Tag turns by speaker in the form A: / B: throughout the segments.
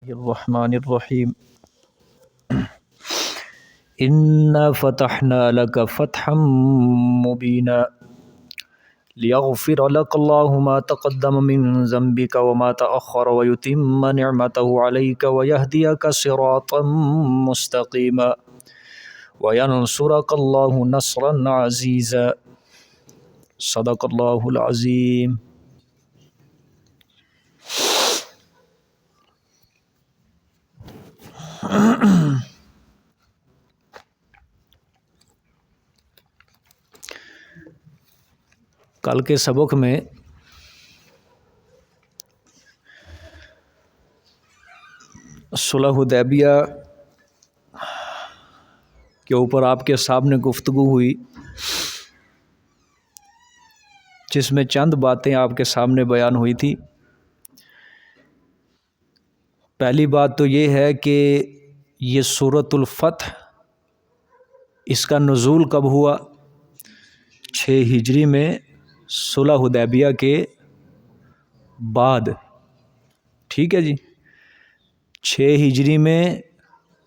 A: الرحمن الرحیم انا فتحنا لك فتحا مبینا لیغفر لك الله ما تقدم من ذنبك وما تأخر ويتم نعمته عليك ويهديك صراطا مستقيما وينصرك الله نصرا عزيزا صدق الله العظيم۔ کل کے سبق میں صلح حدیبیہ کے اوپر آپ کے سامنے گفتگو ہوئی، جس میں چند باتیں آپ کے سامنے بیان ہوئی تھی۔ پہلی بات تو یہ ہے کہ یہ سورۃ الفتح، اس کا نزول کب ہوا؟ 6 ہجری میں صلح حدیبیہ کے بعد، ٹھیک ہے جی، 6 ہجری میں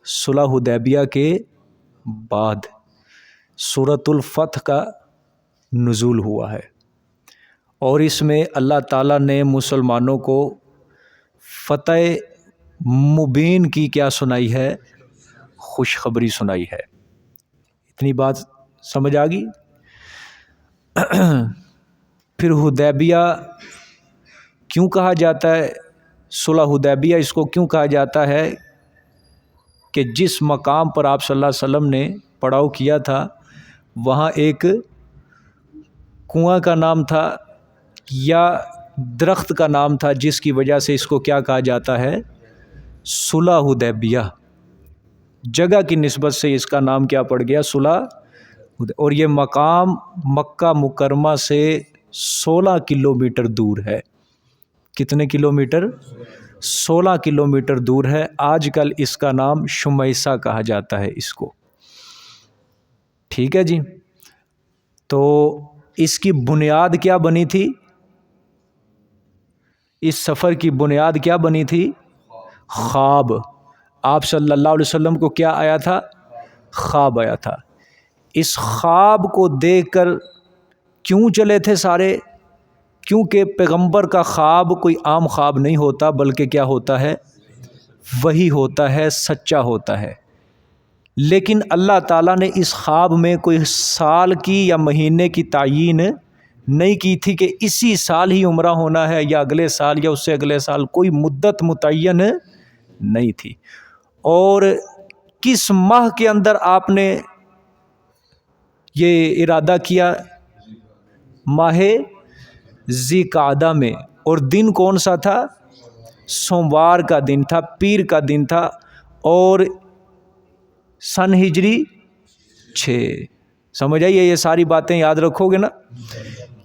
A: صلح حدیبیہ کے بعد سورۃ الفتح کا نزول ہوا ہے، اور اس میں اللہ تعالیٰ نے مسلمانوں کو فتح مبین کی کیا سنائی ہے؟ خوشخبری سنائی ہے۔ اتنی بات سمجھ آ گئی؟ پھر حدیبیہ کیوں کہا جاتا ہے؟ صلح حدیبیہ اس کو کیوں کہا جاتا ہے کہ جس مقام پر آپ صلی اللہ علیہ وسلم نے پڑاؤ کیا تھا، وہاں ایک کنواں کا نام تھا یا درخت کا نام تھا، جس کی وجہ سے اس کو کیا کہا جاتا ہے؟ صلح حدیبیہ۔ جگہ کی نسبت سے اس کا نام کیا پڑ گیا؟ صلح۔ اور یہ مقام مکہ مکرمہ سے 16 کلومیٹر دور ہے۔ کتنے کلومیٹر؟ 16 کلومیٹر دور ہے۔ آج کل اس کا نام شمیسہ کہا جاتا ہے اس کو، ٹھیک ہے جی۔ تو اس کی بنیاد کیا بنی تھی؟ اس سفر کی بنیاد کیا بنی تھی؟ خواب۔ آپ صلی اللہ علیہ وسلم کو کیا آیا تھا؟ خواب آیا تھا۔ اس خواب کو دیکھ کر کیوں چلے تھے سارے؟ کیونکہ پیغمبر کا خواب کوئی عام خواب نہیں ہوتا، بلکہ کیا ہوتا ہے؟ وہی ہوتا ہے، سچا ہوتا ہے۔ لیکن اللہ تعالیٰ نے اس خواب میں کوئی سال کی یا مہینے کی تعیین نہیں کی تھی کہ اسی سال ہی عمرہ ہونا ہے یا اگلے سال یا اس سے اگلے سال، کوئی مدت متعین نہیں تھی۔ اور کس ماہ کے اندر آپ نے یہ ارادہ کیا؟ ماہ ذی قعدہ میں۔ اور دن کون سا تھا؟ سوموار کا دن تھا، پیر کا دن تھا، اور سن ہجری 6۔ سمجھ آئیے؟ یہ ساری باتیں یاد رکھو گے نا۔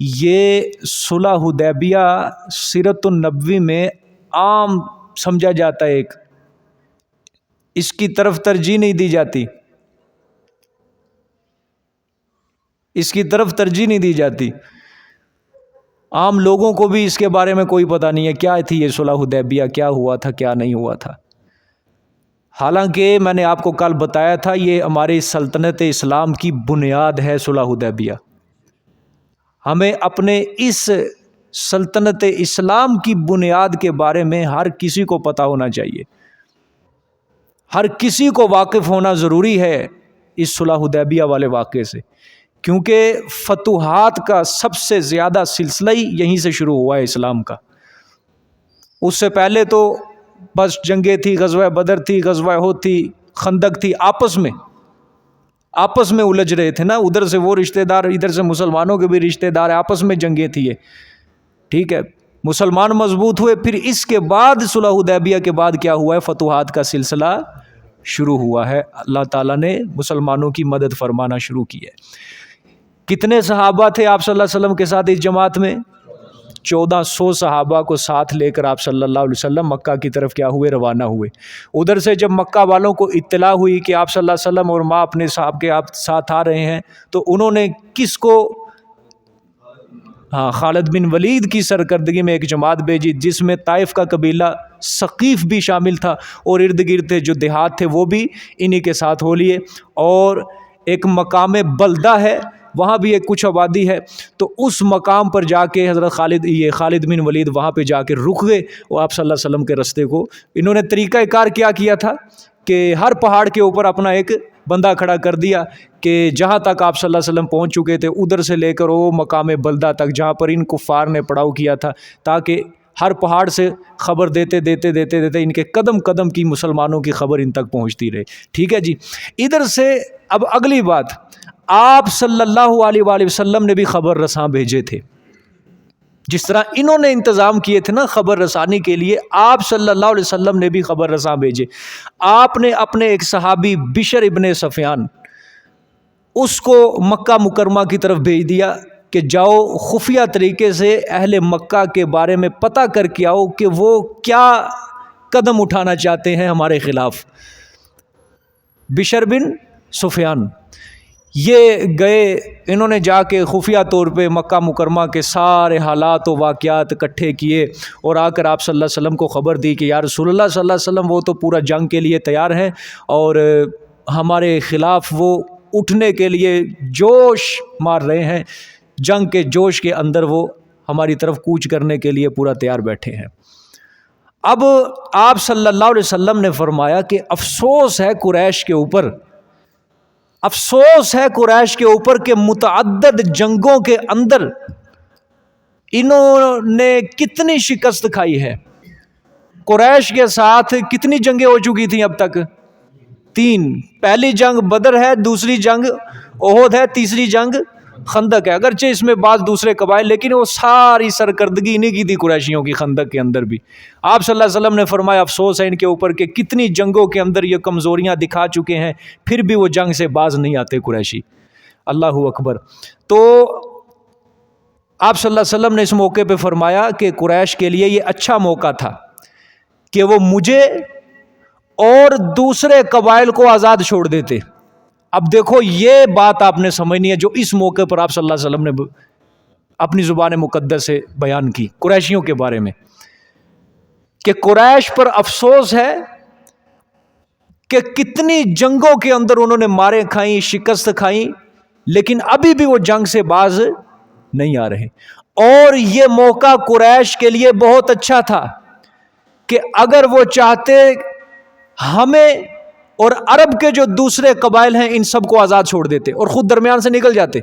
A: یہ صلح حدیبیہ سیرت النبوی میں عام سمجھا جاتا ہے، ایک اس کی طرف ترجیح نہیں دی جاتی، اس کی طرف ترجیح نہیں دی جاتی۔ عام لوگوں کو بھی اس کے بارے میں کوئی پتہ نہیں ہے کیا تھی یہ صلح حدیبیہ، کیا ہوا تھا کیا نہیں ہوا تھا۔ حالانکہ میں نے آپ کو کل بتایا تھا یہ ہماری سلطنت اسلام کی بنیاد ہے صلح حدیبیہ۔ ہمیں اپنے اس سلطنت اسلام کی بنیاد کے بارے میں ہر کسی کو پتہ ہونا چاہیے، ہر کسی کو واقف ہونا ضروری ہے اس صلح حدیبیہ والے واقعے سے، کیونکہ فتوحات کا سب سے زیادہ سلسلہ ہی یہیں سے شروع ہوا ہے اسلام کا۔ اس سے پہلے تو بس جنگیں تھی، غزوہ بدر تھی، غزوہ احد تھی، خندق تھی، آپس میں الجھ رہے تھے نا، ادھر سے وہ رشتہ دار، ادھر سے مسلمانوں کے بھی رشتہ دار، آپس میں جنگیں تھی یہ، ٹھیک ہے۔ مسلمان مضبوط ہوئے، پھر اس کے بعد صلح حدیبیہ کے بعد کیا ہوا ہے؟ فتوحات کا سلسلہ شروع ہوا ہے۔ اللہ تعالیٰ نے مسلمانوں کی مدد فرمانا شروع کی ہے۔ کتنے صحابہ تھے آپ صلی اللہ علیہ وسلم کے ساتھ اس جماعت میں؟ 1400 صحابہ کو ساتھ لے کر آپ صلی اللہ علیہ وسلم مکہ کی طرف کیا ہوئے؟ روانہ ہوئے۔ ادھر سے جب مکہ والوں کو اطلاع ہوئی کہ آپ صلی اللہ علیہ وسلم اور ماں اپنے صاحب کے آپ ساتھ آ رہے ہیں، تو انہوں نے کس کو ہاں خالد بن ولید کی سرکردگی میں ایک جماعت بھیجی جس میں طائف کا قبیلہ ثقیف بھی شامل تھا اور ارد گرد جو دیہات تھے وہ بھی انہی کے ساتھ ہو لیے، اور ایک مقام بلدہ ہے وہاں بھی ایک کچھ آبادی ہے، تو اس مقام پر جا کے حضرت خالد بن ولید وہاں پہ جا کے رک گئے، اور آپ صلی اللہ علیہ وسلم کے رستے کو انہوں نے طریقہ کار کیا تھا کہ ہر پہاڑ کے اوپر اپنا ایک بندہ کھڑا کر دیا کہ جہاں تک آپ صلی اللہ علیہ وسلم پہنچ چکے تھے ادھر سے لے کر وہ مقام بلدہ تک جہاں پر ان کفار نے پڑاؤ کیا تھا، تاکہ ہر پہاڑ سے خبر دیتے ان کے قدم قدم کی مسلمانوں کی خبر ان تک پہنچتی رہے۔ ٹھیک ہے جی، ادھر سے اب اگلی بات، آپ صلی اللہ علیہ وآلہ وسلم نے بھی خبر رساں بھیجے تھے، جس طرح انہوں نے انتظام کیے تھے نا خبر رسانی کے لیے، آپ صلی اللہ علیہ وسلم نے بھی خبر رساں بھیجے۔ آپ نے اپنے ایک صحابی بشر ابن صفیان اس کو مکہ مکرمہ کی طرف بھیج دیا کہ جاؤ خفیہ طریقے سے اہل مکہ کے بارے میں پتہ کر کے آؤ کہ وہ کیا قدم اٹھانا چاہتے ہیں ہمارے خلاف۔ بشر بن صفیان یہ گئے، انہوں نے جا کے خفیہ طور پہ مکہ مکرمہ کے سارے حالات و واقعات اکٹھے کیے اور آ کر آپ صلی اللہ علیہ وسلم کو خبر دی کہ یا رسول اللہ صلی اللہ علیہ وسلم وہ تو پورا جنگ کے لیے تیار ہیں اور ہمارے خلاف وہ اٹھنے کے لیے جوش مار رہے ہیں، جنگ کے جوش کے اندر وہ ہماری طرف کوچ کرنے کے لیے پورا تیار بیٹھے ہیں۔ اب آپ صلی اللہ علیہ وسلم نے فرمایا کہ افسوس ہے قریش کے اوپر، افسوس ہے قریش کے اوپر کہ متعدد جنگوں کے اندر انہوں نے کتنی شکست کھائی ہے۔ قریش کے ساتھ کتنی جنگیں ہو چکی تھیں اب تک؟ 3۔ پہلی جنگ بدر ہے، دوسری جنگ احد ہے، تیسری جنگ خندق ہے، اگرچہ اس میں بعض دوسرے قبائل، لیکن وہ ساری سرکردگی انہی کی تھی قریشیوں کی خندق کے اندر بھی۔ آپ صلی اللہ علیہ وسلم نے فرمایا افسوس ہے ان کے اوپر کہ کتنی جنگوں کے اندر یہ کمزوریاں دکھا چکے ہیں، پھر بھی وہ جنگ سے باز نہیں آتے قریشی۔ اللہ اکبر۔ تو آپ صلی اللہ علیہ وسلم نے اس موقع پہ فرمایا کہ قریش کے لیے یہ اچھا موقع تھا کہ وہ مجھے اور دوسرے قبائل کو آزاد چھوڑ دیتے۔ اب دیکھو یہ بات آپ نے سمجھنی ہے جو اس موقع پر آپ صلی اللہ علیہ وسلم نے اپنی زبان مقدس سے بیان کی قریشیوں کے بارے میں، کہ قریش پر افسوس ہے کہ کتنی جنگوں کے اندر انہوں نے مارے کھائیں، شکست کھائیں، لیکن ابھی بھی وہ جنگ سے باز نہیں آ رہے۔ اور یہ موقع قریش کے لیے بہت اچھا تھا کہ اگر وہ چاہتے ہمیں اور عرب کے جو دوسرے قبائل ہیں ان سب کو آزاد چھوڑ دیتے اور خود درمیان سے نکل جاتے،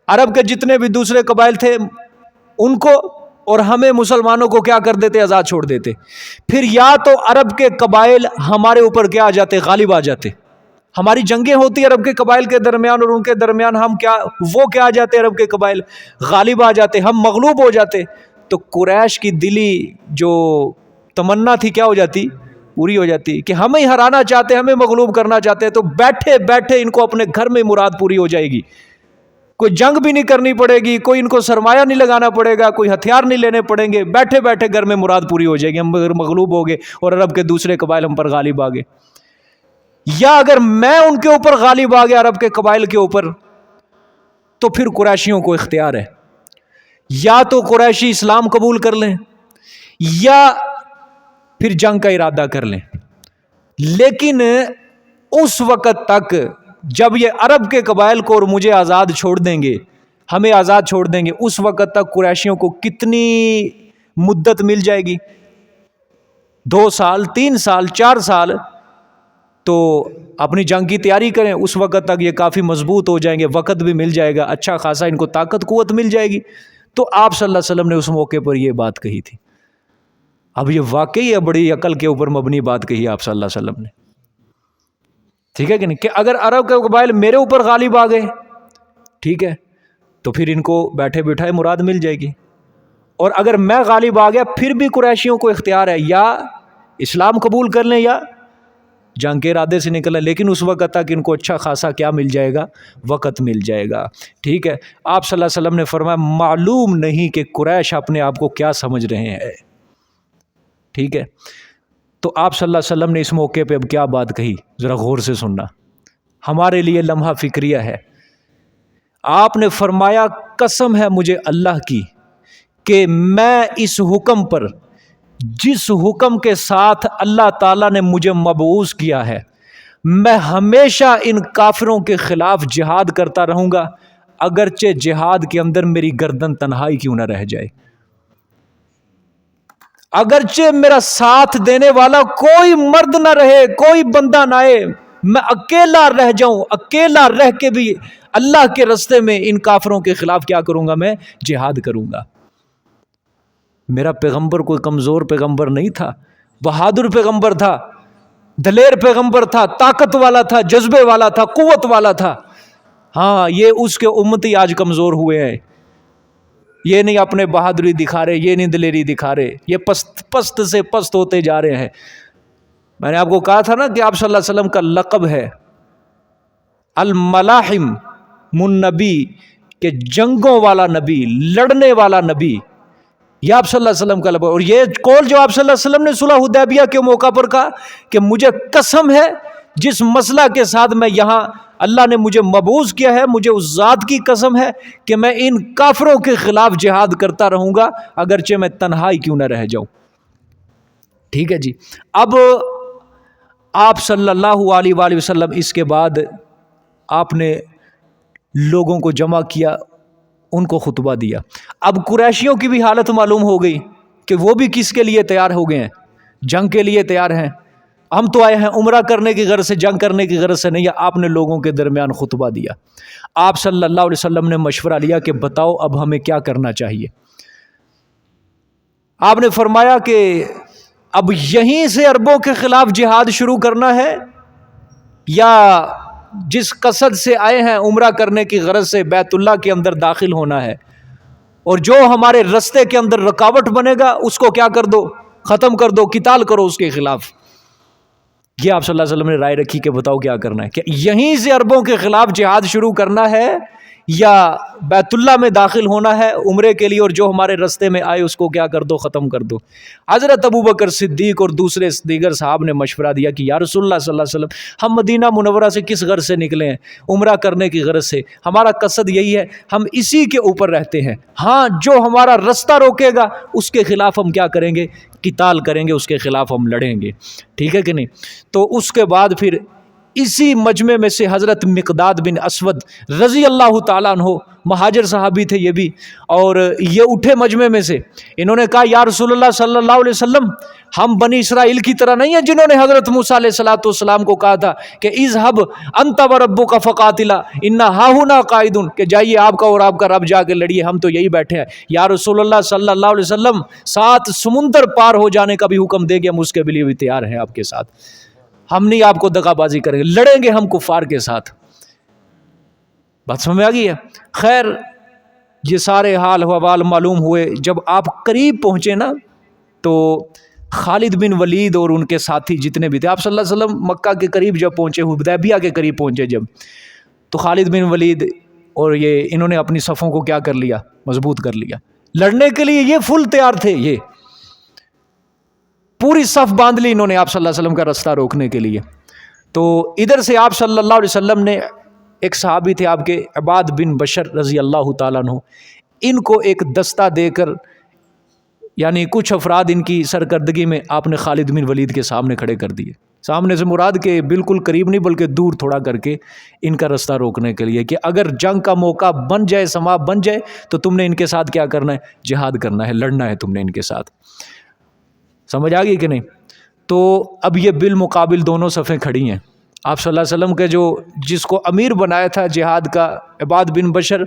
A: عرب کے جتنے بھی دوسرے قبائل تھے ان کو اور ہمیں مسلمانوں کو کیا کر دیتے؟ آزاد چھوڑ دیتے۔ پھر یا تو عرب کے قبائل ہمارے اوپر کیا آ جاتے؟ غالب آ جاتے، ہماری جنگیں ہوتی عرب کے قبائل کے درمیان اور ان کے درمیان، ہم کیا وہ کیا آ جاتے عرب کے قبائل غالب آ جاتے، ہم مغلوب ہو جاتے۔ تو قریش کی دلی جو تمنا تھی کیا ہو جاتی؟ پوری ہو جاتی کہ ہمیں ہرانا چاہتے، ہمیں مغلوب کرنا چاہتے، تو بیٹھے بیٹھے ان کو اپنے گھر میں مراد پوری ہو جائے گی، کوئی جنگ بھی نہیں کرنی پڑے گی، کوئی ان کو سرمایہ نہیں لگانا پڑے گا، کوئی ہتھیار نہیں لینے پڑیں گے، بیٹھے بیٹھے گھر میں مراد پوری ہو جائے گی، ہم مغلوب ہو گئے اور عرب کے دوسرے قبائل ہم پر غالب آ گئے۔ یا اگر میں ان کے اوپر غالب آ گیا عرب کے قبائل کے اوپر، تو پھر قریشیوں کو اختیار ہے، یا تو قریشی اسلام قبول کر لیں یا پھر جنگ کا ارادہ کر لیں، لیکن اس وقت تک جب یہ عرب کے قبائل کو اور مجھے آزاد چھوڑ دیں گے، ہمیں آزاد چھوڑ دیں گے، اس وقت تک قریشیوں کو کتنی مدت مل جائے گی؟ 2 سال، 3 سال، 4 سال، تو اپنی جنگ کی تیاری کریں، اس وقت تک یہ کافی مضبوط ہو جائیں گے، وقت بھی مل جائے گا، اچھا خاصا ان کو طاقت قوت مل جائے گی۔ تو آپ صلی اللہ علیہ وسلم نے اس موقع پر یہ بات کہی تھی۔ اب یہ واقعی بڑی عقل کے اوپر مبنی بات کہی آپ صلی اللہ علیہ وسلم نے، ٹھیک ہے کہ نہیں؟ کہ اگر عرب کے قبائل میرے اوپر غالب آ گئے، ٹھیک ہے، تو پھر ان کو بیٹھے بٹھائے مراد مل جائے گی، اور اگر میں غالب آ گیا پھر بھی قریشیوں کو اختیار ہے، یا اسلام قبول کر لیں یا جنگ کے ارادے سے نکلیں، لیکن اس وقت تک ان کو اچھا خاصا کیا مل جائے گا؟ وقت مل جائے گا، ٹھیک ہے۔ آپ صلی اللہ علیہ وسلم نے فرمایا معلوم نہیں کہ قریش اپنے آپ کو کیا سمجھ رہے ہیں، ٹھیک ہے۔ تو آپ صلی اللہ علیہ وسلم نے اس موقع پہ اب کیا بات کہی، ذرا غور سے سننا، ہمارے لیے لمحہ فکریہ ہے۔ آپ نے فرمایا قسم ہے مجھے اللہ کی کہ میں اس حکم پر، جس حکم کے ساتھ اللہ تعالیٰ نے مجھے مبعوث کیا ہے، میں ہمیشہ ان کافروں کے خلاف جہاد کرتا رہوں گا، اگرچہ جہاد کے اندر میری گردن تنہائی کیوں نہ رہ جائے، اگرچہ میرا ساتھ دینے والا کوئی مرد نہ رہے، کوئی بندہ نہ آئے، میں اکیلا رہ جاؤں، اکیلا رہ کے بھی اللہ کے راستے میں ان کافروں کے خلاف کیا کروں گا، میں جہاد کروں گا۔ میرا پیغمبر کوئی کمزور پیغمبر نہیں تھا، بہادر پیغمبر تھا، دلیر پیغمبر تھا، طاقت والا تھا، جذبے والا تھا، قوت والا تھا۔ ہاں، یہ اس کے امتی آج کمزور ہوئے ہیں، یہ نہیں اپنے بہادری دکھا رہے، یہ نہیں دلیری دکھا رہے، یہ پست سے پست ہوتے جا رہے ہیں۔ میں نے آپ کو کہا تھا نا کہ آپ صلی اللہ علیہ وسلم کا لقب ہے الملاحم النبی، کہ جنگوں والا نبی، لڑنے والا نبی، یہ آپ صلی اللہ علیہ وسلم کا لقب۔ اور یہ قول جو آپ صلی اللہ علیہ وسلم نے صلح حدیبیہ کے موقع پر کہا کہ مجھے قسم ہے جس مسئلہ کے ساتھ میں یہاں اللہ نے مجھے مبعوث کیا ہے، مجھے اس ذات کی قسم ہے کہ میں ان کافروں کے خلاف جہاد کرتا رہوں گا، اگرچہ میں تنہائی کیوں نہ رہ جاؤں۔ ٹھیک ہے جی۔ اب آپ صلی اللہ علیہ وآلہ وسلم اس کے بعد آپ نے لوگوں کو جمع کیا، ان کو خطبہ دیا۔ اب قریشیوں کی بھی حالت معلوم ہو گئی کہ وہ بھی کس کے لیے تیار ہو گئے ہیں، جنگ کے لیے تیار ہیں۔ ہم تو آئے ہیں عمرہ کرنے کی غرض سے، جنگ کرنے کی غرض سے نہیں۔ آپ نے لوگوں کے درمیان خطبہ دیا، آپ صلی اللہ علیہ وسلم نے مشورہ لیا کہ بتاؤ اب ہمیں کیا کرنا چاہیے۔ آپ نے فرمایا کہ اب یہیں سے عربوں کے خلاف جہاد شروع کرنا ہے، یا جس قصد سے آئے ہیں عمرہ کرنے کی غرض سے بیت اللہ کے اندر داخل ہونا ہے، اور جو ہمارے رستے کے اندر رکاوٹ بنے گا اس کو کیا کر دو، ختم کر دو، قتال کرو اس کے خلاف۔ یہ آپ صلی اللہ علیہ وسلم نے رائے رکھی کہ بتاؤ کیا کرنا ہے، کہ یہیں سے عربوں کے خلاف جہاد شروع کرنا ہے یا بیت اللہ میں داخل ہونا ہے عمرے کے لیے، اور جو ہمارے رستے میں آئے اس کو کیا کر دو، ختم کر دو۔ حضرت ابوبکر صدیق اور دوسرے دیگر صحاب نے مشورہ دیا کہ یا رسول اللہ صلی اللہ علیہ وسلم، ہم مدینہ منورہ سے کس غرض سے نکلے ہیں؟ عمرہ کرنے کی غرض سے، ہمارا قصد یہی ہے، ہم اسی کے اوپر رہتے ہیں۔ ہاں، جو ہمارا رستہ روکے گا اس کے خلاف ہم کیا کریں گے، قتال کریں گے، اس کے خلاف ہم لڑیں گے۔ ٹھیک ہے کہ نہیں؟ تو اس کے بعد پھر اسی مجمع میں سے حضرت مقداد بن اسود رضی اللہ تعالیٰ عنہ، مہاجر صحابی تھے یہ بھی، اور یہ اٹھے مجمع میں سے، انہوں نے کہا یا رسول اللہ صلی اللہ علیہ وسلم، ہم بنی اسرائیل کی طرح نہیں ہیں جنہوں نے حضرت موسیٰ علیہ السلام کو کہا تھا کہ اذهب انت وربک فقاتلا انا ہاہنا قاعدون، کہ جائیے آپ کا اور آپ کا رب جا کے لڑیے، ہم تو یہی بیٹھے ہیں۔ یا رسول اللہ صلی اللہ علیہ وسلم، 7 سمندر پار ہو جانے کا بھی حکم دے گیا، ہم اس کے لیے بھی تیار ہیں آپ کے ساتھ، ہم نہیں آپ کو دغا بازی کریں گے، لڑیں گے ہم کفار کے ساتھ۔ بات سمجھ میں آ گئی ہے؟ خیر، یہ سارے حال حوال معلوم ہوئے۔ جب آپ قریب پہنچے نا، تو خالد بن ولید اور ان کے ساتھی جتنے بھی تھے، آپ صلی اللہ علیہ وسلم مکہ کے قریب جب پہنچے، حدیبیہ کے قریب پہنچے جب، تو خالد بن ولید اور یہ انہوں نے اپنی صفوں کو کیا کر لیا، مضبوط کر لیا لڑنے کے لیے۔ یہ فل تیار تھے، یہ پوری صف باندھ لی انہوں نے آپ صلی اللہ علیہ وسلم کا راستہ روکنے کے لیے۔ تو ادھر سے آپ صلی اللہ علیہ وسلم نے، ایک صحابی تھے آپ کے عباد بن بشر رضی اللہ تعالیٰ عنہ، ان کو ایک دستہ دے کر، یعنی کچھ افراد ان کی سرکردگی میں آپ نے خالد بن ولید کے سامنے کھڑے کر دیے۔ سامنے سے مراد کہ بالکل قریب نہیں بلکہ دور تھوڑا کر کے ان کا راستہ روکنے کے لیے، کہ اگر جنگ کا موقع بن جائے، سما بن جائے، تو تم نے ان کے ساتھ کیا کرنا ہے، جہاد کرنا ہے، لڑنا ہے تم نے ان کے ساتھ۔ سمجھ آ گئی کہ نہیں؟ تو اب یہ بالمقابل دونوں صفیں کھڑی ہیں۔ آپ صلی اللہ علیہ وسلم کے جو جس کو امیر بنایا تھا جہاد کا، عباد بن بشر،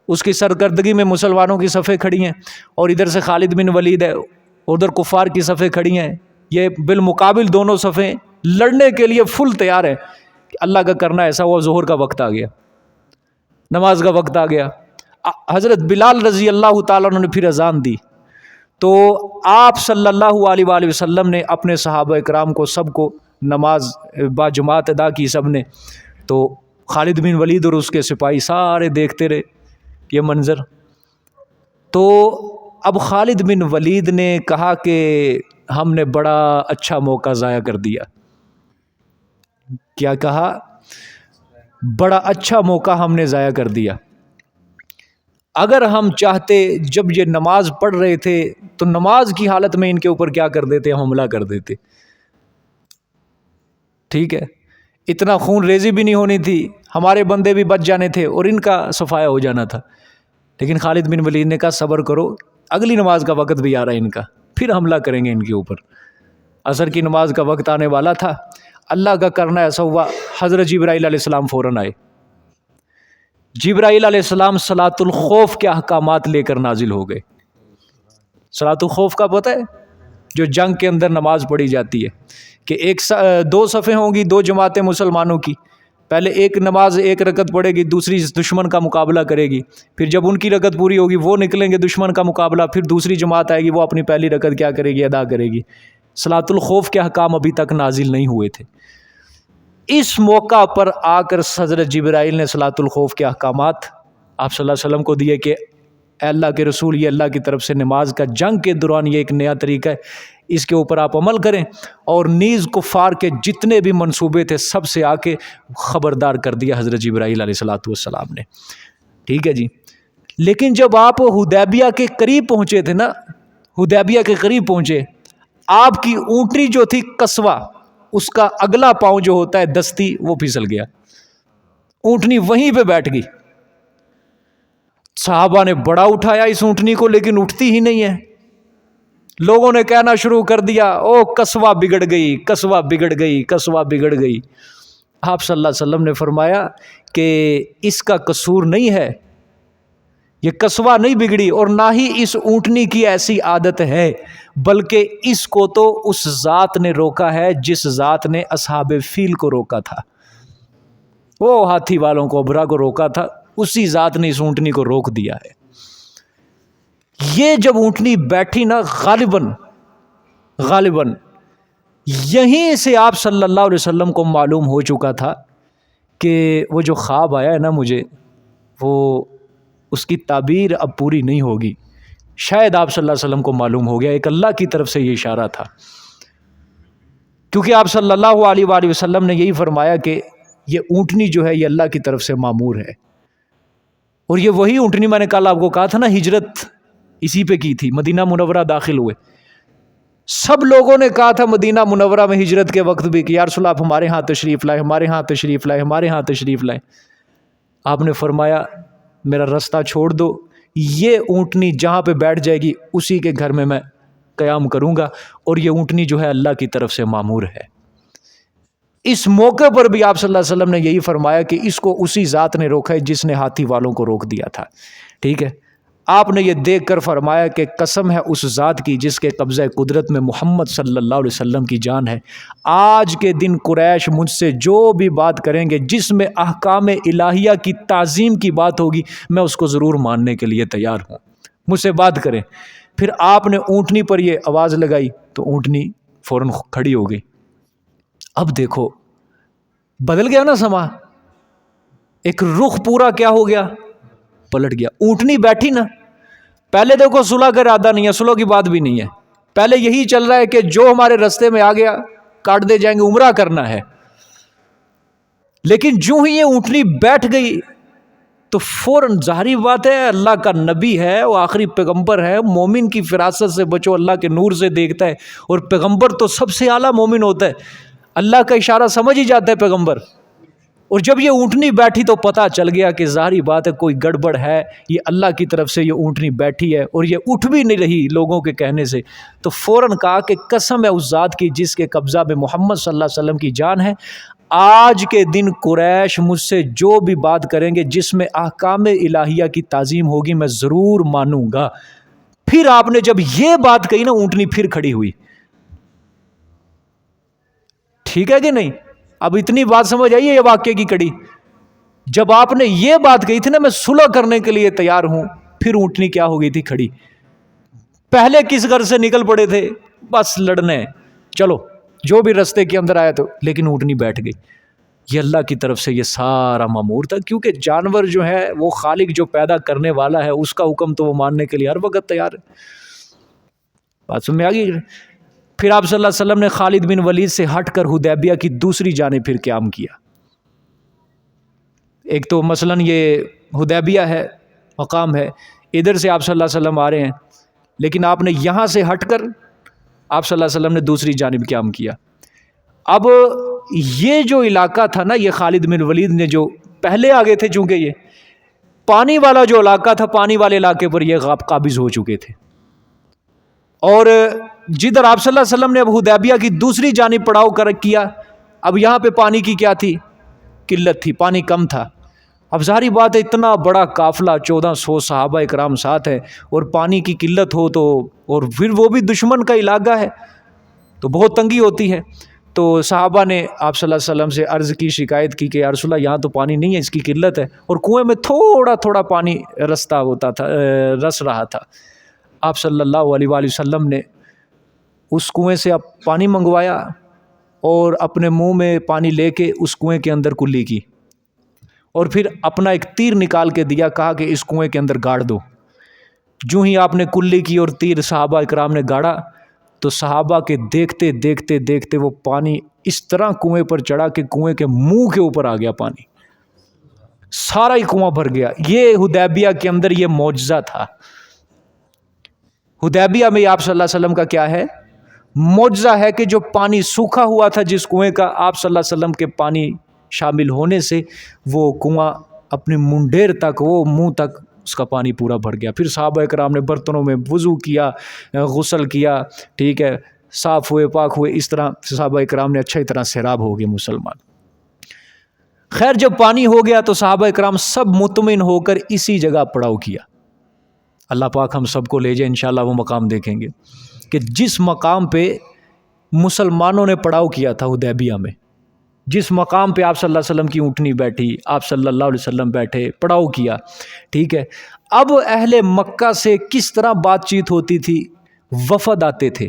A: اس کی سرکردگی میں مسلمانوں کی صفیں کھڑی ہیں، اور ادھر سے خالد بن ولید ہے، ادھر کفار کی صفیں کھڑی ہیں۔ یہ بالمقابل دونوں صفیں لڑنے کے لیے فل تیار ہیں۔ اللہ کا کرنا ایسا ہوا، ظہر کا وقت آ گیا، نماز کا وقت آ گیا، حضرت بلال رضی اللہ تعالیٰ عنہ نے پھر اذان دی، تو آپ صلی اللہ علیہ وآلہ وسلم نے اپنے صحابہ اکرام کو سب کو نماز با جماعت ادا کی سب نے۔ تو خالد بن ولید اور اس کے سپاہی سارے دیکھتے رہے یہ منظر۔ تو اب خالد بن ولید نے کہا کہ ہم نے بڑا اچھا موقع ضائع کر دیا۔ کیا کہا؟ بڑا اچھا موقع ہم نے ضائع کر دیا۔ اگر ہم چاہتے جب یہ نماز پڑھ رہے تھے تو نماز کی حالت میں ان کے اوپر کیا کر دیتے، حملہ کر دیتے، ٹھیک ہے، اتنا خون ریزی بھی نہیں ہونی تھی، ہمارے بندے بھی بچ جانے تھے اور ان کا صفایا ہو جانا تھا. لیکن خالد بن ولید نے کہا صبر کرو، اگلی نماز کا وقت بھی آ رہا ہے ان کا، پھر حملہ کریں گے ان کے اوپر. عصر کی نماز کا وقت آنے والا تھا، اللہ کا کرنا ایسا ہوا، حضرت جبرائیل علیہ السلام فوراً آئے. جبرائیل علیہ السلام صلاۃ الخوف کے احکامات لے کر نازل ہو گئے. صلاۃ الخوف کا پتہ ہے، جو جنگ کے اندر نماز پڑھی جاتی ہے کہ دو صفیں ہوں گی، دو جماعتیں مسلمانوں کی، پہلے ایک نماز ایک رکعت پڑھے گی، دوسری دشمن کا مقابلہ کرے گی، پھر جب ان کی رکعت پوری ہوگی وہ نکلیں گے دشمن کا مقابلہ، پھر دوسری جماعت آئے گی وہ اپنی پہلی رکعت کیا کرے گی، ادا کرے گی. صلاۃ الخوف کے احکام ابھی تک نازل نہیں ہوئے تھے. اس موقع پر آ کر حضرت جبرائیل نے صلاۃ الخوف کے احکامات آپ صلی اللہ علیہ وسلم کو دیے کہ اے اللہ کے رسول، یہ اللہ کی طرف سے نماز کا جنگ کے دوران یہ ایک نیا طریقہ ہے، اس کے اوپر آپ عمل کریں. اور نیز کفار کے جتنے بھی منصوبے تھے سب سے آ کے خبردار کر دیا حضرت جبرائیل علیہ السلام نے. ٹھیک ہے جی. لیکن جب آپ حدیبیہ کے قریب پہنچے تھے نا، حدیبیہ کے قریب پہنچے، آپ کی اونٹنی جو تھی قصوہ، اس کا اگلا پاؤں جو ہوتا ہے دستی، وہ پھسل گیا، اونٹنی وہیں پہ بیٹھ گئی. صحابہ نے بڑا اٹھایا اس اونٹنی کو، لیکن اٹھتی ہی نہیں ہے. لوگوں نے کہنا شروع کر دیا، او قصوہ بگڑ گئی، قصوہ بگڑ گئی، قصوہ بگڑ گئی. آپ صلی اللہ علیہ وسلم نے فرمایا کہ اس کا قصور نہیں ہے، یہ قصوہ نہیں بگڑی اور نہ ہی اس اونٹنی کی ایسی عادت ہے، بلکہ اس کو تو اس ذات نے روکا ہے جس ذات نے اصحاب فیل کو روکا تھا، وہ ہاتھی والوں کو، ابرا کو روکا تھا، اسی ذات نے اس اونٹنی کو روک دیا ہے. یہ جب اونٹنی بیٹھی نا، غالباً یہیں سے آپ صلی اللہ علیہ وسلم کو معلوم ہو چکا تھا کہ وہ جو خواب آیا ہے نا مجھے، وہ اس کی تعبیر اب پوری نہیں ہوگی. شاید آپ صلی اللہ علیہ وسلم کو معلوم ہو گیا، ایک اللہ کی طرف سے یہ اشارہ تھا، کیونکہ آپ صلی اللہ علیہ وآلہ وسلم نے یہی فرمایا کہ یہ اونٹنی جو ہے یہ اللہ کی طرف سے مامور ہے. اور یہ وہی اونٹنی میں نے کل آپ کو کہا تھا نا، ہجرت اسی پہ کی تھی، مدینہ منورہ داخل ہوئے. سب لوگوں نے کہا تھا مدینہ منورہ میں ہجرت کے وقت بھی کہ یا رسول اللہ آپ ہمارے ہاں تشریف لائے، ہمارے ہاں تشریف لائے، ہمارے ہاں تشریف لائے. آپ نے فرمایا میرا رستہ چھوڑ دو، یہ اونٹنی جہاں پہ بیٹھ جائے گی اسی کے گھر میں قیام کروں گا، اور یہ اونٹنی جو ہے اللہ کی طرف سے مامور ہے. اس موقع پر بھی آپ صلی اللہ علیہ وسلم نے یہی فرمایا کہ اس کو اسی ذات نے روکا ہے جس نے ہاتھی والوں کو روک دیا تھا. ٹھیک ہے. آپ نے یہ دیکھ کر فرمایا کہ قسم ہے اس ذات کی جس کے قبضہ قدرت میں محمد صلی اللہ علیہ وسلم کی جان ہے، آج کے دن قریش مجھ سے جو بھی بات کریں گے جس میں احکام الہیہ کی تعظیم کی بات ہوگی، میں اس کو ضرور ماننے کے لیے تیار ہوں، مجھ سے بات کریں. پھر آپ نے اونٹنی پر یہ آواز لگائی تو اونٹنی فوراً کھڑی ہو گئی. اب دیکھو بدل گیا نا سما، ایک رخ پورا کیا ہو گیا، پلٹ گیا. اونٹنی بیٹھی نا، پہلے دیکھو صلح کا ارادہ نہیں ہے، صلح کی بات بھی نہیں ہے، پہلے یہی چل رہا ہے کہ جو ہمارے رستے میں آ گیا کاٹ دے جائیں گے، عمرہ کرنا ہے. لیکن جو ہی یہ اونٹنی بیٹھ گئی تو فوراً ظاہری بات ہے، اللہ کا نبی ہے، وہ آخری پیغمبر ہے، مومن کی فراست سے بچو، اللہ کے نور سے دیکھتا ہے، اور پیغمبر تو سب سے اعلیٰ مومن ہوتا ہے، اللہ کا اشارہ سمجھ ہی جاتا ہے پیغمبر. اور جب یہ اونٹنی بیٹھی تو پتہ چل گیا کہ ظاہری بات ہے کوئی گڑبڑ ہے، یہ اللہ کی طرف سے یہ اونٹنی بیٹھی ہے اور یہ اٹھ بھی نہیں رہی لوگوں کے کہنے سے. تو فوراً کہا کہ قسم ہے اس ذات کی جس کے قبضہ میں محمد صلی اللہ علیہ وسلم کی جان ہے، آج کے دن قریش مجھ سے جو بھی بات کریں گے جس میں احکام الہیہ کی تعظیم ہوگی میں ضرور مانوں گا. پھر آپ نے جب یہ بات کہی نا، اونٹنی پھر کھڑی ہوئی. ٹھیک ہے کہ نہیں؟ اب اتنی بات سمجھ آئی ہے یہ واقعے کی کڑی. جب آپ نے یہ بات کہی تھی نا میں صلح کرنے کے لیے تیار ہوں، پھر اونٹنی کیا ہو گئی تھی، کھڑی. پہلے کس گھر سے نکل پڑے تھے، بس لڑنے، چلو جو بھی رستے کے اندر آیا تو، لیکن اونٹنی بیٹھ گئی. یہ اللہ کی طرف سے یہ سارا مامور تھا، کیونکہ جانور جو ہے وہ خالق جو پیدا کرنے والا ہے اس کا حکم تو وہ ماننے کے لیے ہر وقت تیار ہے. بات سمجھ میں آ گئی؟ پھر آپ صلی اللہ علیہ وسلم نے خالد بن ولید سے ہٹ کر حدیبیہ کی دوسری جانب پھر قیام کیا. ایک تو مثلاً یہ حدیبیہ ہے، مقام ہے، ادھر سے آپ صلی اللہ علیہ وسلم آ رہے ہیں، لیکن آپ نے یہاں سے ہٹ کر آپ صلی اللہ علیہ وسلم نے دوسری جانب قیام کیا۔ اب یہ جو علاقہ تھا نا، یہ خالد بن ولید نے جو پہلے آگے تھے، چونکہ یہ پانی والا جو علاقہ تھا، پانی والے علاقے پر یہ قابض ہو چکے تھے، اور جدھر آپ صلی اللہ علیہ وسلم نے اب حدیبیہ کی دوسری جانب پڑاؤ کیا، اب یہاں پہ پانی کی کیا تھی؟ قلت تھی، پانی کم تھا۔ اب ظاہری بات ہے، اتنا بڑا قافلہ 1400 صحابہ اکرام ساتھ ہے اور پانی کی قلت ہو تو، اور پھر وہ بھی دشمن کا علاقہ ہے تو بہت تنگی ہوتی ہے۔ تو صحابہ نے آپ صلی اللہ علیہ وسلم سے عرض کی، شکایت کی کہ یا رسول اللہ، یہاں تو پانی نہیں ہے، اس کی قلت ہے، اور کنویں میں تھوڑا تھوڑا پانی رس رہا تھا۔ آپ صلی اللہ علیہ وآلہ وسلم نے اس کنویں سے اب پانی منگوایا اور اپنے منہ میں پانی لے کے اس کنویں کے اندر کلی کی، اور پھر اپنا ایک تیر نکال کے دیا، کہا کہ اس کنویں کے اندر گاڑ دو۔ جو ہی آپ نے کلی کی اور تیر صحابہ اکرام نے گاڑا، تو صحابہ کے دیکھتے دیکھتے دیکھتے وہ پانی اس طرح کنویں پر چڑھا کہ کنویں کے منہ کے اوپر آ گیا، پانی سارا ہی کنواں بھر گیا۔ یہ حدیبیہ کے اندر یہ معجزہ تھا۔ حدیبیہ میں آپ صلی اللہ علیہ وسلم کا کیا ہے؟ معجزہ ہے کہ جو پانی سوکھا ہوا تھا جس کنویں کا، آپ صلی اللہ علیہ وسلم کے پانی شامل ہونے سے وہ کنواں اپنے منڈیر تک، وہ منہ تک اس کا پانی پورا بھر گیا۔ پھر صحابہ کرام نے برتنوں میں وضو کیا، غسل کیا، ٹھیک ہے، صاف ہوئے، پاک ہوئے، اس طرح صحابہ کرام نے اچھی طرح سیراب ہو گئے مسلمان۔ خیر جب پانی ہو گیا تو صحابہ کرام سب مطمئن ہو کر اسی جگہ پڑاؤ کیا۔ اللہ پاک ہم سب کو لے جائے، انشاءاللہ وہ مقام دیکھیں گے کہ جس مقام پہ مسلمانوں نے پڑاؤ کیا تھا حدیبیہ میں، جس مقام پہ آپ صلی اللہ علیہ وسلم کی اونٹنی بیٹھی، آپ صلی اللہ علیہ وسلم بیٹھے، پڑاؤ کیا، ٹھیک ہے۔ اب اہل مکہ سے کس طرح بات چیت ہوتی تھی؟ وفد آتے تھے۔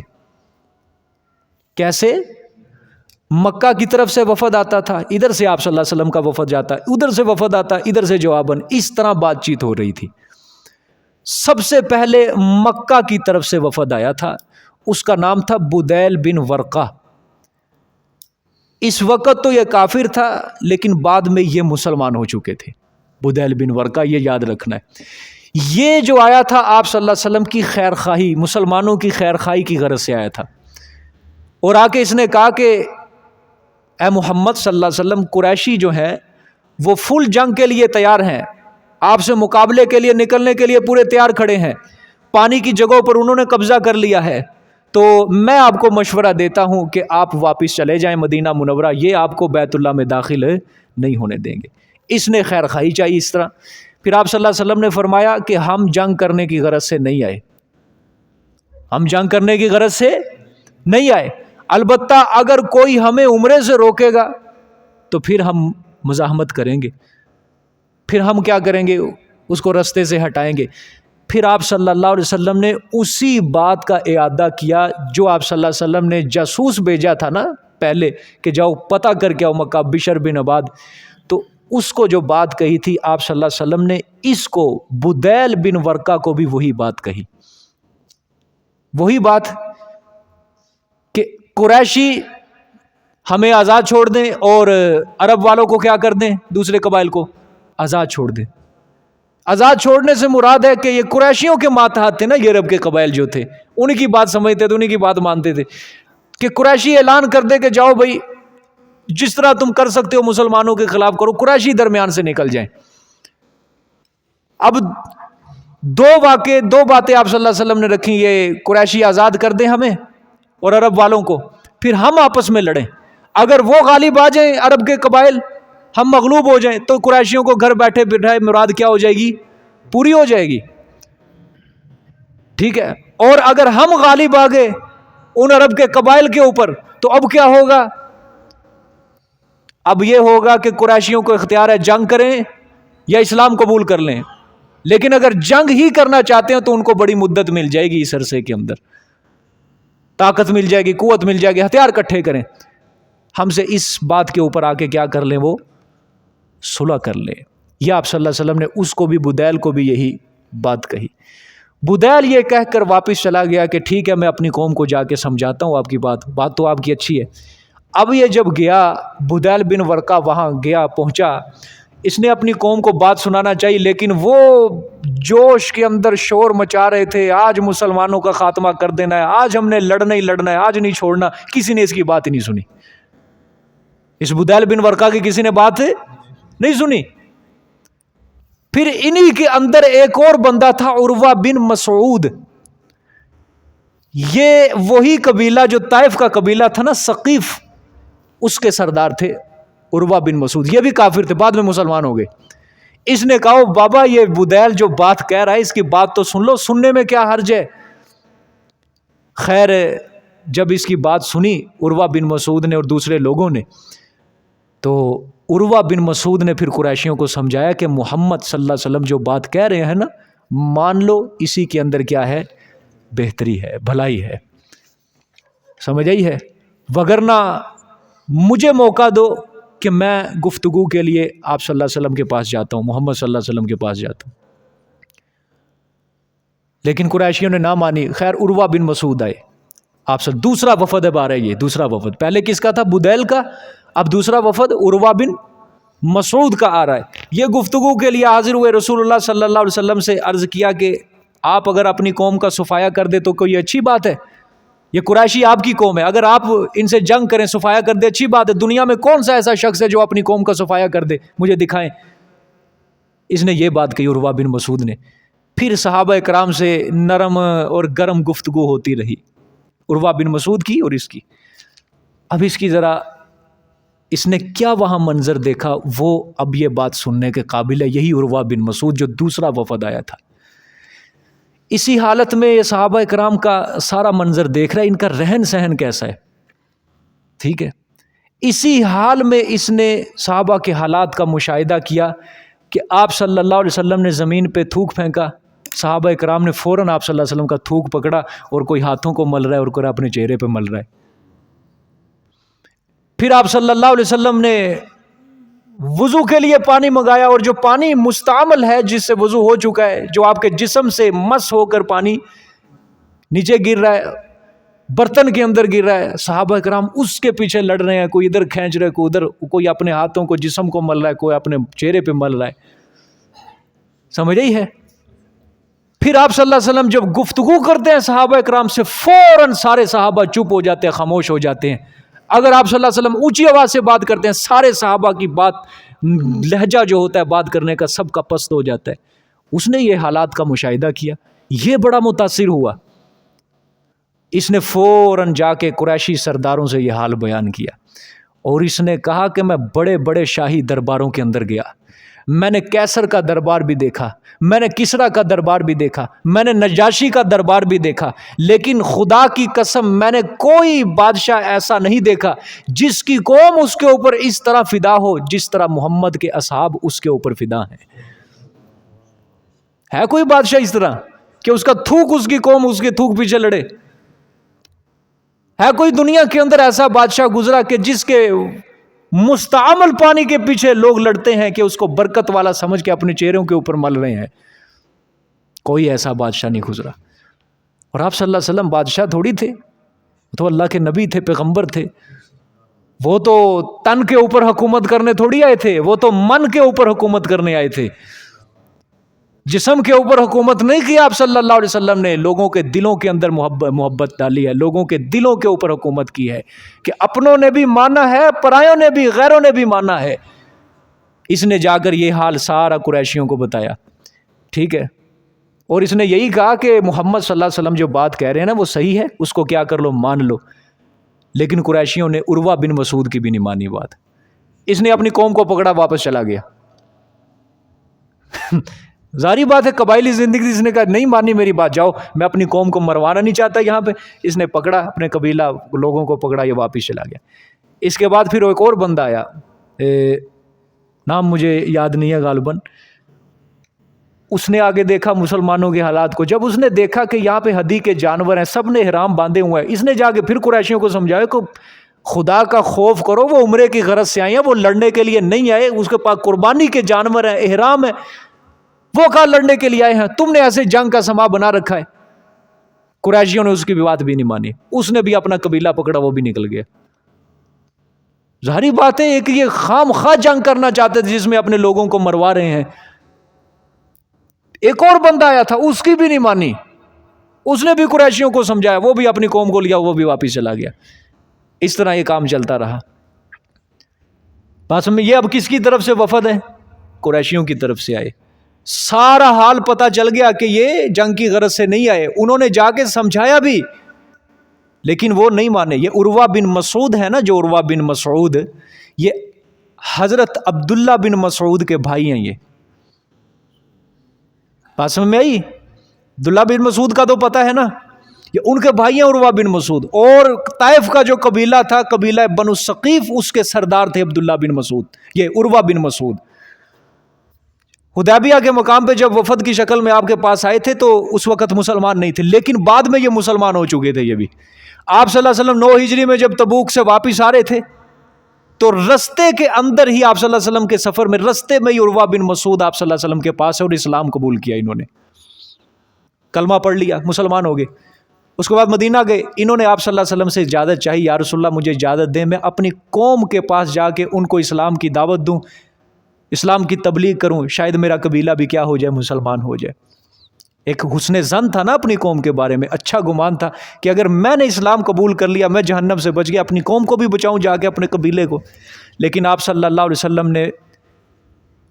A: کیسے؟ مکہ کی طرف سے وفد آتا تھا، ادھر سے آپ صلی اللہ علیہ وسلم کا وفد جاتا، ادھر سے وفد آتا، ادھر سے جواباً، اس طرح بات چیت ہو رہی تھی۔ سب سے پہلے مکہ کی طرف سے وفد آیا تھا، اس کا نام تھا بدیل بن ورقہ۔ اس وقت تو یہ کافر تھا، لیکن بعد میں یہ مسلمان ہو چکے تھے۔ بدیل بن ورقہ، یہ یاد رکھنا ہے۔ یہ جو آیا تھا آپ صلی اللہ علیہ وسلم کی خیر خواہی، مسلمانوں کی خیر خواہی کی غرض سے آیا تھا، اور آ کے اس نے کہا کہ اے محمد صلی اللہ علیہ وسلم، قریشی جو ہیں وہ فل جنگ کے لیے تیار ہیں، آپ سے مقابلے کے لیے نکلنے کے لیے پورے تیار کھڑے ہیں، پانی کی جگہوں پر انہوں نے قبضہ کر لیا ہے، تو میں آپ کو مشورہ دیتا ہوں کہ آپ واپس چلے جائیں مدینہ منورہ، یہ آپ کو بیت اللہ میں داخل نہیں ہونے دیں گے۔ اس نے خیر خواہی چاہیے اس طرح۔ پھر آپ صلی اللہ علیہ وسلم نے فرمایا کہ ہم جنگ کرنے کی غرض سے نہیں آئے، ہم جنگ کرنے کی غرض سے نہیں آئے، البتہ اگر کوئی ہمیں عمرے سے روکے گا تو پھر ہم مزاحمت کریں گے، پھر ہم کیا کریں گے؟ اس کو رستے سے ہٹائیں گے۔ پھر آپ صلی اللہ علیہ وسلم نے اسی بات کا اعادہ کیا جو آپ صلی اللہ علیہ وسلم نے جاسوس بھیجا تھا نا پہلے، کہ جاؤ پتہ کر کے آؤ مکہ، بشر بن عباد، تو اس کو جو بات کہی تھی آپ صلی اللہ علیہ وسلم نے اس کو بدیل بن ورقہ کو بھی وہی بات کہی، وہی بات کہ قریشی ہمیں آزاد چھوڑ دیں اور عرب والوں کو کیا کر دیں، دوسرے قبائل کو آزاد چھوڑ دیں۔ آزاد چھوڑنے سے مراد ہے کہ یہ قریشیوں کے ماتحت تھے نا، یہ عرب کے قبائل جو تھے انہی کی بات سمجھتے تھے، انہی کی بات مانتے تھے، کہ قریشی اعلان کر دے کہ جاؤ بھائی جس طرح تم کر سکتے ہو مسلمانوں کے خلاف کرو، قریشی درمیان سے نکل جائیں۔ اب دو باتیں آپ صلی اللہ علیہ وسلم نے رکھی، یہ قریشی آزاد کر دیں ہمیں اور عرب والوں کو، پھر ہم آپس میں لڑیں، اگر وہ غالب آ جائیں عرب کے قبائل، ہم مغلوب ہو جائیں تو قریشیوں کو گھر بیٹھے بٹھائے مراد کیا ہو جائے گی؟ پوری ہو جائے گی، ٹھیک ہے۔ اور اگر ہم غالب آ گئے ان عرب کے قبائل کے اوپر تو اب کیا ہوگا؟ اب یہ ہوگا کہ قریشیوں کو اختیار ہے جنگ کریں یا اسلام قبول کر لیں، لیکن اگر جنگ ہی کرنا چاہتے ہیں تو ان کو بڑی مدت مل جائے گی، اس عرصے کے اندر طاقت مل جائے گی، قوت مل جائے گی، ہتھیار اکٹھے کریں، ہم سے اس بات کے اوپر آ کے کیا کر لیں، وہ صلح کر لیں۔ یہ آپ صلی اللہ علیہ وسلم نے اس کو بھی، بدیل کو بھی یہی بات کہی۔ بدیل یہ کہہ کر واپس چلا گیا کہ ٹھیک ہے میں اپنی قوم کو جا کے سمجھاتا ہوں آپ کی بات تو آپ کی اچھی ہے۔ اب یہ جب گیا بدیل بن ورقہ، وہاں گیا پہنچا، اس نے اپنی قوم کو بات سنانا چاہیے، لیکن وہ جوش کے اندر شور مچا رہے تھے، آج مسلمانوں کا خاتمہ کر دینا ہے، آج ہم نے لڑنا ہی لڑنا ہے، آج نہیں چھوڑنا. کسی نے اس کی بات ہی نہیں سنی. اس بدیل بن ورقہ کی کسی نے بات نہیں سنی. پھر انہی کے اندر ایک اور بندہ تھا، عروہ بن مسعود. یہ وہی قبیلہ جو طائف کا قبیلہ تھا نا، ثقیف، اس کے سردار تھے عروہ بن مسعود. یہ بھی کافر تھے، بعد میں مسلمان ہو گئے. اس نے کہا بابا یہ بدیل جو بات کہہ رہا ہے اس کی بات تو سن لو، سننے میں کیا حرج ہے. خیر جب اس کی بات سنی عروہ بن مسعود نے اور دوسرے لوگوں نے، تو عروہ بن مسعود نے پھر قریشیوں کو سمجھایا کہ محمد صلی اللہ علیہ وسلم جو بات کہہ رہے ہیں نا، مان لو، اسی کے اندر کیا ہے، بہتری ہے، بھلائی ہے. سمجھ آئی ہے؟ وگرنہ مجھے موقع دو کہ میں گفتگو کے لیے آپ صلی اللہ علیہ وسلم کے پاس جاتا ہوں، محمد صلی اللہ علیہ وسلم کے پاس جاتا ہوں. لیکن قریشیوں نے نہ مانی. خیر عروہ بن مسعود آئے آپ سے. دوسرا وفد اب آ رہا ہے. یہ دوسرا وفد، پہلے کس کا تھا؟ بدیل کا. اب دوسرا وفد عروہ بن مسعود کا آ رہا ہے. یہ گفتگو کے لیے حاضر ہوئے. رسول اللہ صلی اللہ علیہ وسلم سے عرض کیا کہ آپ اگر اپنی قوم کا صفایا کر دے تو کوئی اچھی بات ہے. یہ قریشی آپ کی قوم ہے، اگر آپ ان سے جنگ کریں، صفایا کر دے، اچھی بات ہے. دنیا میں کون سا ایسا شخص ہے جو اپنی قوم کا صفایا کر دے؟ مجھے دکھائیں. اس نے یہ بات کہی عروہ بن مسعود نے. پھر صحابہ کرام سے نرم اور گرم گفتگو ہوتی رہی، عروہ بن مسعود کی اور اس کی. اب اس کی ذرا، اس نے کیا وہاں منظر دیکھا وہ اب یہ بات سننے کے قابل ہے. یہی عروہ بن مسعود جو دوسرا وفد آیا تھا. اسی حالت میں یہ صحابہ کرام کا سارا منظر دیکھ رہا ہے، ان کا رہن سہن کیسا ہے. ٹھیک ہے. اسی حال میں اس نے صحابہ کے حالات کا مشاہدہ کیا کہ آپ صلی اللہ علیہ وسلم نے زمین پہ تھوک پھینکا. صحابہ کرام نے فوراً آپ صلی اللہ علیہ وسلم کا تھوک پکڑا، اور کوئی ہاتھوں کو مل رہا ہے اور کوئی اپنے چہرے پہ مل رہا ہے. پھر آپ صلی اللہ علیہ وسلم نے وضو کے لیے پانی منگایا، اور جو پانی مستعمل ہے، جس سے وضو ہو چکا ہے، جو آپ کے جسم سے مس ہو کر پانی نیچے گر رہا ہے، برتن کے اندر گر رہا ہے، صحابہ کرام اس کے پیچھے لڑ رہے ہیں. کوئی ادھر کھینچ رہے، کوئی ادھر، کوئی اپنے ہاتھوں کو جسم کو مل رہا ہے، کوئی اپنے چہرے پہ مل رہا ہے. سمجھ رہی ہے؟ پھر آپ صلی اللہ علیہ وسلم جب گفتگو کرتے ہیں صحابہ کرام سے، فوراً سارے صحابہ چپ ہو جاتے ہیں، خاموش ہو جاتے ہیں. اگر آپ صلی اللہ علیہ وسلم اونچی آواز سے بات کرتے ہیں، سارے صحابہ کی بات، لہجہ جو ہوتا ہے بات کرنے کا، سب کا پست ہو جاتا ہے. اس نے یہ حالات کا مشاہدہ کیا، یہ بڑا متاثر ہوا. اس نے فوراً جا کے قریشی سرداروں سے یہ حال بیان کیا، اور اس نے کہا کہ میں بڑے بڑے شاہی درباروں کے اندر گیا، میں نے کیسر کا دربار بھی دیکھا، میں نے کسرا کا دربار بھی دیکھا، میں نے نجاشی کا دربار بھی دیکھا، لیکن خدا کی قسم میں نے کوئی بادشاہ ایسا نہیں دیکھا جس کی قوم اس کے اوپر اس طرح فدا ہو جس طرح محمد کے اصحاب اس کے اوپر فدا ہیں. ہے کوئی بادشاہ اس طرح کہ اس کا تھوک اس کی قوم اس کے تھوک پیچھے لڑے؟ ہے کوئی دنیا کے اندر ایسا بادشاہ گزرا کہ جس کے مستعمل پانی کے پیچھے لوگ لڑتے ہیں کہ اس کو برکت والا سمجھ کے اپنے چہروں کے اوپر مل رہے ہیں؟ کوئی ایسا بادشاہ نہیں گزرا. اور آپ صلی اللہ علیہ وسلم بادشاہ تھوڑی تھے، وہ تو اللہ کے نبی تھے، پیغمبر تھے. وہ تو تن کے اوپر حکومت کرنے تھوڑی آئے تھے، وہ تو من کے اوپر حکومت کرنے آئے تھے. جسم کے اوپر حکومت نہیں کی آپ صلی اللہ علیہ وسلم نے، لوگوں کے دلوں کے اندر محبت ڈالی ہے، لوگوں کے دلوں کے اوپر حکومت کی ہے کہ اپنوں نے بھی مانا ہے، پرایوں نے بھی، غیروں نے بھی مانا ہے. اس نے جا کر یہ حال سارا قریشیوں کو بتایا. ٹھیک ہے. اور اس نے یہی کہا کہ محمد صلی اللہ علیہ وسلم جو بات کہہ رہے ہیں نا وہ صحیح ہے، اس کو کیا کر لو، مان لو. لیکن قریشیوں نے عروہ بن مسعود کی بھی نہیں مانی بات. اس نے اپنی قوم کو پکڑا، واپس چلا گیا. ظاہری بات ہے قبائلی زندگی، اس نے کہا نہیں مانی میری بات، جاؤ، میں اپنی قوم کو مروانا نہیں چاہتا یہاں پہ. اس نے پکڑا اپنے قبیلہ لوگوں کو پکڑا، یہ واپس چلا گیا. اس کے بعد پھر ایک اور بندہ آیا، نام مجھے یاد نہیں ہے غالباً. اس نے آگے دیکھا مسلمانوں کے حالات کو. جب اس نے دیکھا کہ یہاں پہ ہدی کے جانور ہیں، سب نے احرام باندھے ہوئے ہیں، اس نے جا کے پھر قریشیوں کو سمجھایا کہ خدا کا خوف کرو، وہ عمرے کی غرض سے آئے ہیں، وہ لڑنے کے لیے نہیں آئے. اس کے پاس قربانی کے جانور ہیں، احرام ہے، وہ کہاں لڑنے کے لیے آئے ہیں؟ تم نے ایسے جنگ کا سما بنا رکھا ہے. قریشیوں نے اس کی بھی بات بھی نہیں مانی. اس نے بھی اپنا قبیلہ پکڑا، وہ بھی نکل گیا. ظاہری بات ہے ایک یہ خام خواہ جنگ کرنا چاہتے تھے جس میں اپنے لوگوں کو مروا رہے ہیں. ایک اور بندہ آیا تھا, اس کی بھی نہیں مانی, اس نے بھی قریشیوں کو سمجھایا, وہ بھی اپنی قوم کو لیا, وہ بھی واپس چلا گیا. اس طرح یہ کام چلتا رہا. بات میں یہ اب کس کی طرف سے وفد ہے؟ قریشیوں کی طرف سے آئے. سارا حال پتا چل گیا کہ یہ جنگ کی غرض سے نہیں آئے. انہوں نے جا کے سمجھایا بھی لیکن وہ نہیں مانے. یہ عروہ بن مسعود ہے نا, جو عروہ بن مسعود, یہ حضرت عبداللہ بن مسعود کے بھائی ہیں. یہ بات سمجھ میں آئی؟ عبداللہ بن مسعود کا تو پتہ ہے نا, یہ ان کے بھائی ہیں عروہ بن مسعود. اور طائف کا جو قبیلہ تھا, قبیلہ بنو ثقیف, اس کے سردار تھے عبداللہ بن مسعود, یہ عروہ بن مسعود. حدیبیہ کے مقام پہ جب وفد کی شکل میں آپ کے پاس آئے تھے تو اس وقت مسلمان نہیں تھے, لیکن بعد میں یہ مسلمان ہو چکے تھے. یہ بھی آپ صلی اللہ علیہ وسلم 9 ہجری میں جب تبوک سے واپس آ رہے تھے تو رستے کے اندر ہی آپ صلی اللہ علیہ وسلم کے سفر میں رستے میں ہی عروہ بن مسعود آپ صلی اللہ علیہ وسلم کے پاس ہے اور اسلام قبول کیا. انہوں نے کلمہ پڑھ لیا, مسلمان ہو گئے. اس کے بعد مدینہ گئے. انہوں نے آپ صلی اللہ علیہ وسلم سے اجازت چاہی, یا رسول اللہ مجھے اجازت دیں, میں اپنی قوم کے پاس جا کے ان کو اسلام کی دعوت دوں, اسلام کی تبلیغ کروں, شاید میرا قبیلہ بھی کیا ہو جائے, مسلمان ہو جائے. ایک حسن ظن تھا نا اپنی قوم کے بارے میں, اچھا گمان تھا کہ اگر میں نے اسلام قبول کر لیا میں جہنم سے بچ گیا, اپنی قوم کو بھی بچاؤں جا کے, اپنے قبیلے کو. لیکن آپ صلی اللہ علیہ وسلم نے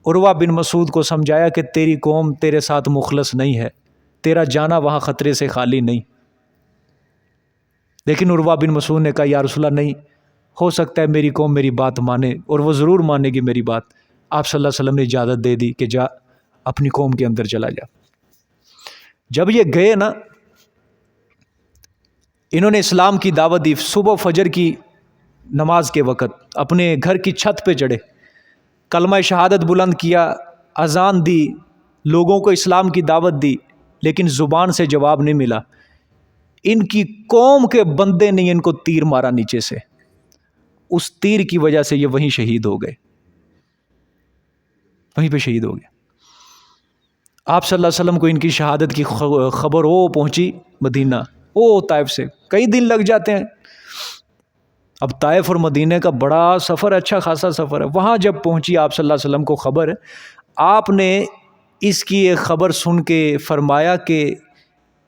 A: عروہ بن مسعود کو سمجھایا کہ تیری قوم تیرے ساتھ مخلص نہیں ہے, تیرا جانا وہاں خطرے سے خالی نہیں. لیکن عروہ بن مسعود نے کہا یا رسول اللہ نہیں, ہو سکتا ہے میری قوم میری بات مانے, اور وہ ضرور مانے گی میری بات. آپ صلی اللہ علیہ وسلم نے اجازت دے دی کہ جا اپنی قوم کے اندر چلا جا. جب یہ گئے نا, انہوں نے اسلام کی دعوت دی. صبح فجر کی نماز کے وقت اپنے گھر کی چھت پہ چڑھے, کلمہ شہادت بلند کیا, اذان دی, لوگوں کو اسلام کی دعوت دی, لیکن زبان سے جواب نہیں ملا. ان کی قوم کے بندے نے ان کو تیر مارا نیچے سے, اس تیر کی وجہ سے یہ وہیں شہید ہو گئے, وہیں پہ شہید ہو گئے. آپ صلی اللہ علیہ وسلم کو ان کی شہادت کی خبر پہنچی مدینہ, طائف سے کئی دن لگ جاتے ہیں. اب طائف اور مدینہ کا بڑا سفر, اچھا خاصا سفر ہے. وہاں جب پہنچی آپ صلی اللہ علیہ وسلم کو خبر, آپ نے اس کی ایک خبر سن کے فرمایا کہ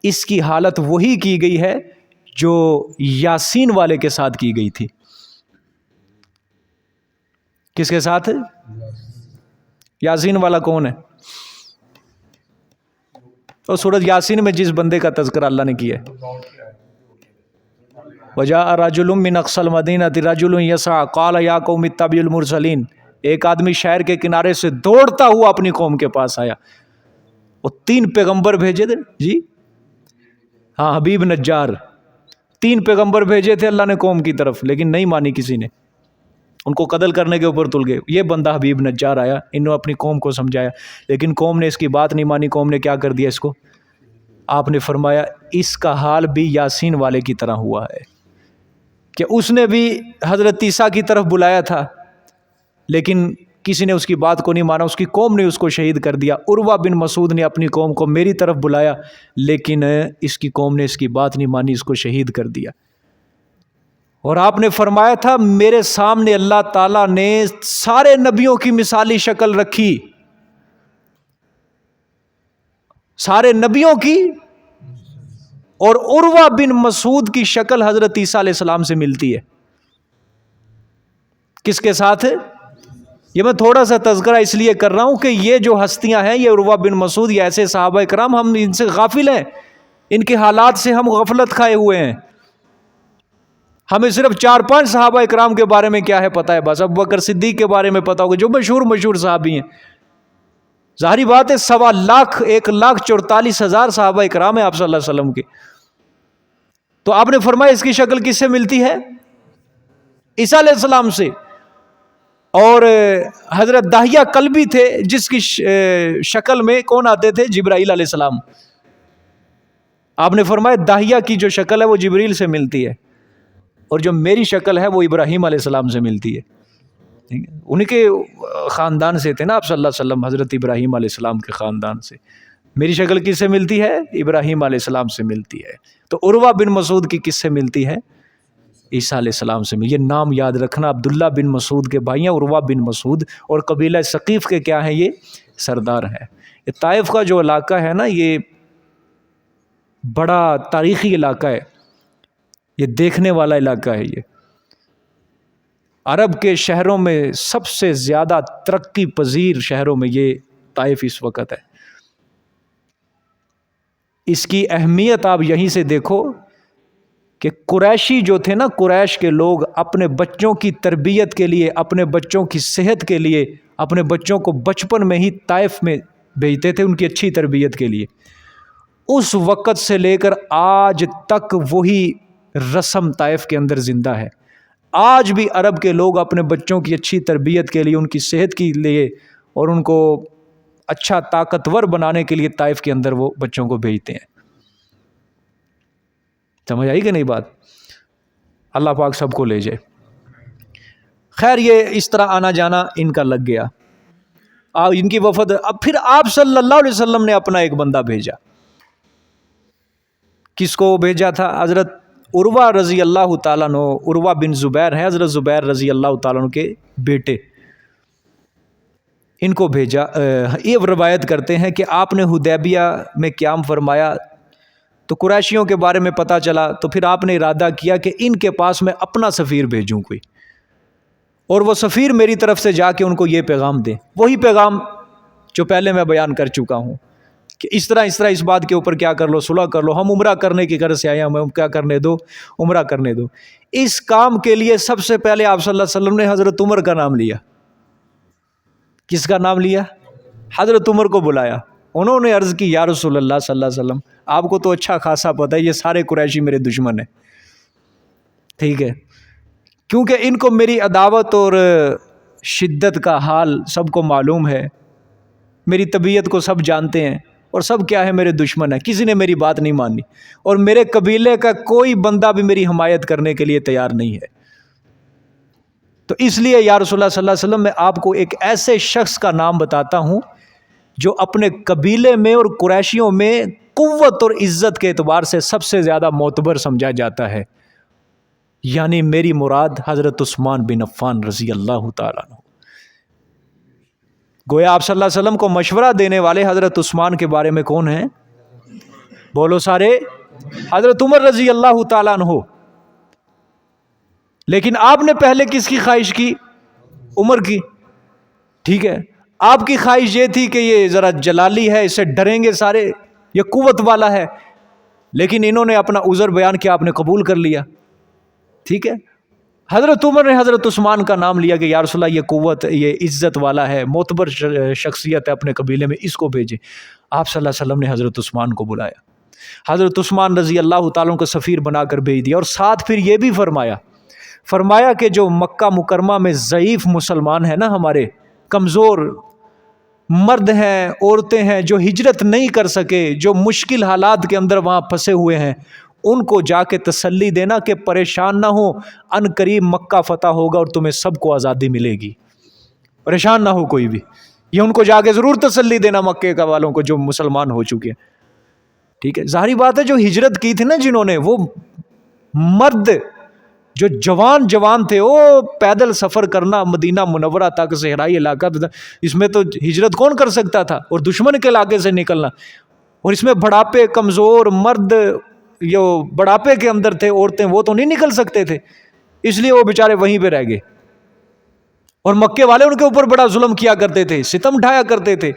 A: اس کی حالت وہی کی گئی ہے جو یاسین والے کے ساتھ کی گئی تھی. کس کے ساتھ؟ یاسین والا کون ہے؟ اور سورۃ یاسین میں جس بندے کا تذکرہ اللہ نے کیا ہے, وَجَاءَ رَجُلٌ مِّنْ أَقْصَى الْمَدِينَةِ رَجُلٌ يَسْعَىٰ قَالَ يَا قَوْمِ اتَّبِعُوا الْمُرْسَلِينَ. ایک آدمی شہر کے کنارے سے دوڑتا ہوا اپنی قوم کے پاس آیا. وہ 3 پیغمبر بھیجے تھے, جی ہاں, حبیب نجار, 3 پیغمبر بھیجے تھے اللہ نے قوم کی طرف, لیکن نہیں مانی کسی نے, ان کو قتل کرنے کے اوپر تل گئے. یہ بندہ حبیب نجار آیا, انہوں نے اپنی قوم کو سمجھایا, لیکن قوم نے اس کی بات نہیں مانی. قوم نے کیا کر دیا اس کو؟ آپ نے فرمایا اس کا حال بھی یاسین والے کی طرح ہوا ہے کہ اس نے بھی حضرت عیسیٰ کی طرف بلایا تھا, لیکن کسی نے اس کی بات کو نہیں مانا, اس کی قوم نے اس کو شہید کر دیا. عروہ بن مسعود نے اپنی قوم کو میری طرف بلایا, لیکن اس کی قوم نے اس کی بات نہیں مانی, اس کو شہید کر دیا. اور آپ نے فرمایا تھا میرے سامنے اللہ تعالیٰ نے سارے نبیوں کی مثالی شکل رکھی, سارے نبیوں کی, اور عروہ بن مسعود کی شکل حضرت عیسیٰ علیہ السلام سے ملتی ہے. کس کے ساتھ؟ یہ میں تھوڑا سا تذکرہ اس لیے کر رہا ہوں کہ یہ جو ہستیاں ہیں, یہ عروہ بن مسعود, یہ ایسے صحابہ کرام, ہم ان سے غافل ہیں, ان کے حالات سے ہم غفلت کھائے ہوئے ہیں. ہمیں صرف 4-5 صحابہ کرام کے بارے میں کیا ہے پتہ ہے, بس ابو بکر صدیق کے بارے میں پتہ ہوگا, جو مشہور صحابی ہیں. ظاہری بات ہے 1,44,000 صحابہ کرام ہیں آپ صلی اللہ علیہ وسلم کے. تو آپ نے فرمایا اس کی شکل کس سے ملتی ہے؟ عیسیٰ علیہ السلام سے. اور حضرت داہیہ کلبی تھے جس کی شکل میں کون آتے تھے؟ جبرائیل علیہ السلام. آپ نے فرمایا داہیہ کی جو شکل ہے وہ جبریل سے ملتی ہے, اور جو میری شکل ہے وہ ابراہیم علیہ السلام سے ملتی ہے. انہیں کے خاندان سے تھے نا آپ صلی اللہ علیہ وسلم, حضرت ابراہیم علیہ السلام کے خاندان سے. میری شکل کس سے ملتی ہے؟ ابراہیم علیہ السلام سے ملتی ہے. تو عروہ بن مسعود کی کس سے ملتی ہے؟ عیسیٰ علیہ السلام سے ملے. یہ نام یاد رکھنا, عبداللہ بن مسعود کے بھائی ہیں, عروہ بن مسعود, اور قبیلہ ثقیف کے کیا ہیں, یہ سردار ہیں. یہ طائف کا جو علاقہ ہے نا, یہ بڑا تاریخی علاقہ ہے, یہ دیکھنے والا علاقہ ہے. یہ عرب کے شہروں میں سب سے زیادہ ترقی پذیر شہروں میں یہ طائف اس وقت ہے. اس کی اہمیت آپ یہیں سے دیکھو کہ قریشی جو تھے نا, قریش کے لوگ اپنے بچوں کی تربیت کے لیے, اپنے بچوں کی صحت کے لیے, اپنے بچوں کو بچپن میں ہی طائف میں بھیجتے تھے ان کی اچھی تربیت کے لیے. اس وقت سے لے کر آج تک وہی رسم طائف کے اندر زندہ ہے. آج بھی عرب کے لوگ اپنے بچوں کی اچھی تربیت کے لیے, ان کی صحت کے لیے اور ان کو اچھا طاقتور بنانے کے لیے طائف کے اندر وہ بچوں کو بھیجتے ہیں. سمجھ آئی کہ نہیں بات؟ اللہ پاک سب کو لے جائے. خیر, یہ اس طرح آنا جانا ان کا لگ گیا. ان کی وفد. اب پھر آپ صلی اللہ علیہ وسلم نے اپنا ایک بندہ بھیجا. کس کو بھیجا تھا؟ حضرت عروہ رضی اللہ تعالیٰ عنہ. عروہ بن زبیر ہیں, حضرت زبیر رضی اللہ تعالیٰ عنہ کے بیٹے. ان کو بھیجا. یہ روایت کرتے ہیں کہ آپ نے حدیبیہ میں قیام فرمایا تو قریشیوں کے بارے میں پتہ چلا, تو پھر آپ نے ارادہ کیا کہ ان کے پاس میں اپنا سفیر بھیجوں کوئی, اور وہ سفیر میری طرف سے جا کے ان کو یہ پیغام دے. وہی پیغام جو پہلے میں بیان کر چکا ہوں کہ اس طرح اس بات کے اوپر کیا کر لو, صلح کر لو, ہم عمرہ کرنے کی غرض سے آئے ہیں, ہمیں کیا کرنے دو, عمرہ کرنے دو. اس کام کے لیے سب سے پہلے آپ صلی اللہ علیہ وسلم نے حضرت عمر کا نام لیا. کس کا نام لیا؟ حضرت عمر کو بلایا. انہوں نے عرض کی, یا رسول اللہ صلی اللہ علیہ وسلم, آپ کو تو اچھا خاصا پتہ ہے یہ سارے قریشی میرے دشمن ہیں, ٹھیک ہے, کیونکہ ان کو میری عداوت اور شدت کا حال سب کو معلوم ہے, میری طبیعت کو سب جانتے ہیں, اور سب کیا ہے, میرے دشمن ہیں, کسی نے میری بات نہیں مانی, اور میرے قبیلے کا کوئی بندہ بھی میری حمایت کرنے کے لیے تیار نہیں ہے. تو اس لیے یا رسول اللہ صلی اللہ علیہ وسلم, میں آپ کو ایک ایسے شخص کا نام بتاتا ہوں جو اپنے قبیلے میں اور قریشیوں میں قوت اور عزت کے اعتبار سے سب سے زیادہ معتبر سمجھا جاتا ہے, یعنی میری مراد حضرت عثمان بن عفان رضی اللہ تعالیٰ عنہ. گویا آپ صلی اللہ علیہ وسلم کو مشورہ دینے والے حضرت عثمان کے بارے میں کون ہیں؟ بولو سارے, حضرت عمر رضی اللہ تعالیٰ عنہ. لیکن آپ نے پہلے کس کی خواہش کی؟ عمر کی, ٹھیک ہے. آپ کی خواہش یہ تھی کہ یہ ذرا جلالی ہے, اس سے ڈریں گے سارے, یہ قوت والا ہے, لیکن انہوں نے اپنا عذر بیان کیا, آپ نے قبول کر لیا, ٹھیک ہے. حضرت عمر نے حضرت عثمان کا نام لیا کہ یا رسول اللہ یہ قوت, یہ عزت والا ہے, معتبر شخصیت ہے اپنے قبیلے میں, اس کو بھیجے. آپ صلی اللہ علیہ وسلم نے حضرت عثمان کو بلایا. حضرت عثمان رضی اللہ تعالیٰ کو سفیر بنا کر بھیج دیا, اور ساتھ پھر یہ بھی فرمایا کہ جو مکہ مکرمہ میں ضعیف مسلمان ہیں نا, ہمارے کمزور مرد ہیں, عورتیں ہیں, جو ہجرت نہیں کر سکے, جو مشکل حالات کے اندر وہاں پھنسے ہوئے ہیں, ان کو جا کے تسلی دینا کہ پریشان نہ ہو, ان قریب مکہ فتح ہوگا اور تمہیں سب کو آزادی ملے گی, پریشان نہ ہو کوئی بھی. یہ ان کو جا کے ضرور تسلی دینا مکے کا والوں کو جو مسلمان ہو چکے ہیں, ٹھیک ہے. ظاہری بات ہے جو ہجرت کی تھی نا جنہوں نے, وہ مرد جو جوان تھے, وہ پیدل سفر کرنا مدینہ منورہ تک, صحرائی علاقہ, اس میں تو ہجرت کون کر سکتا تھا, اور دشمن کے علاقے سے نکلنا, اور اس میں بڑھاپے, کمزور مرد جو بڑھاپے کے اندر تھے, عورتیں, وہ تو نہیں نکل سکتے تھے, اس لیے وہ بیچارے وہیں پہ رہ گئے. اور مکے والے ان کے اوپر بڑا ظلم کیا کرتے تھے, ستم ڈھایا کرتے تھے,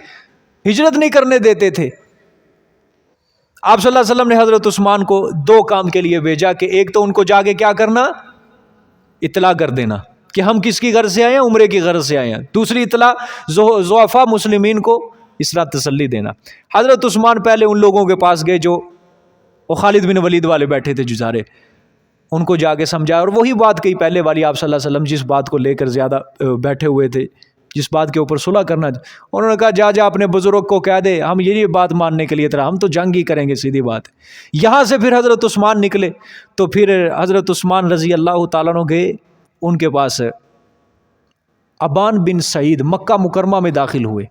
A: ہجرت نہیں کرنے دیتے تھے. آپ صلی اللہ علیہ وسلم نے حضرت عثمان کو دو کام کے لیے بھیجا کہ ایک تو ان کو جا کے کیا کرنا, اطلاع کر دینا کہ ہم کس کی غرض سے آئے ہیں, عمرے کی غرض سے آئے ہیں. دوسری اطلاع ضعفاء مسلمین کو اس طرح تسلی دینا. حضرت عثمان پہلے ان لوگوں کے پاس گئے جو وہ خالد بن ولید والے بیٹھے تھے جزارے, ان کو جا کے سمجھایا, اور وہی بات کہی پہلے والی, آپ صلی اللہ علیہ وسلم جس بات کو لے کر زیادہ بیٹھے ہوئے تھے, جس بات کے اوپر صلح کرنا, انہوں نے کہا جا اپنے بزرگ کو کہہ دے, ہم یہ بات ماننے کے لیے تھا, ہم تو جنگ ہی کریں گے, سیدھی بات. یہاں سے پھر حضرت عثمان نکلے, تو پھر حضرت عثمان رضی اللہ تعالیٰ عنہ گئے ان کے پاس. ابان بن سعید مکہ مکرمہ میں داخل ہوئے,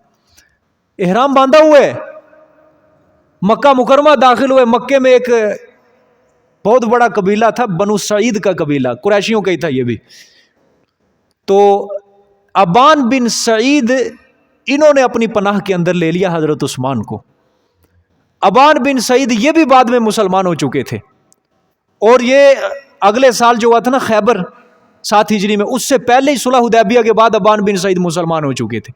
A: احرام باندھا ہوئے, مکہ مکرمہ داخل ہوئے. مکے میں ایک بہت بڑا قبیلہ تھا، بنو سعید کا قبیلہ، قریشیوں کا ہی تھا یہ بھی. تو ابان بن سعید انہوں نے اپنی پناہ کے اندر لے لیا حضرت عثمان کو. ابان بن سعید یہ بھی بعد میں مسلمان ہو چکے تھے، اور یہ اگلے سال جو ہوا تھا نا خیبر 7 ہجری میں، اس سے پہلے ہی صلح حدیبیہ کے بعد ابان بن سعید مسلمان ہو چکے تھے.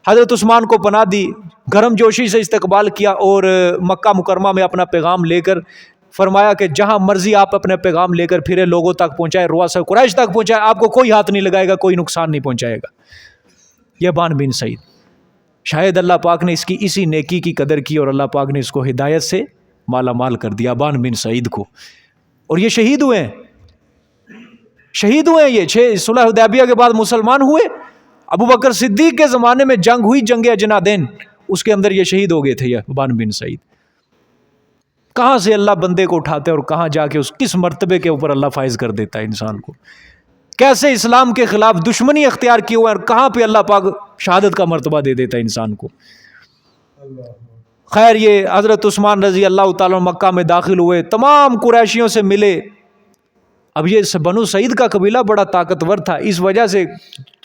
A: حضرت عثمان کو پناہ دی، گرم جوشی سے استقبال کیا، اور مکہ مکرمہ میں اپنا پیغام لے کر فرمایا کہ جہاں مرضی آپ اپنے پیغام لے کر پھرے، لوگوں تک پہنچائے، رؤساء قریش تک پہنچائے، آپ کو کوئی ہاتھ نہیں لگائے گا، کوئی نقصان نہیں پہنچائے گا. یہ ابان بن سعید، شاید اللہ پاک نے اس کی اسی نیکی کی قدر کی اور اللہ پاک نے اس کو ہدایت سے مالا مال کر دیا، ابان بن سعید کو. اور یہ شہید ہوئے ہیں، شہید ہوئے ہیں. یہ صلح حدیبیہ کے بعد مسلمان ہوئے. ابو بکر صدیق کے زمانے میں جنگ ہوئی، جنگ اجنادین، اس کے اندر یہ شہید ہو گئے تھے، یہ ابان بن سعید. کہاں سے اللہ بندے کو اٹھاتے اور کہاں جا کے اس کس مرتبے کے اوپر اللہ فائز کر دیتا ہے انسان کو. کیسے اسلام کے خلاف دشمنی اختیار کی ہوئے اور کہاں پہ اللہ پاک شہادت کا مرتبہ دے دیتا ہے انسان کو. خیر، یہ حضرت عثمان رضی اللہ تعالیٰ مکہ میں داخل ہوئے، تمام قریشیوں سے ملے. اب یہ بنو سعید کا قبیلہ بڑا طاقتور تھا، اس وجہ سے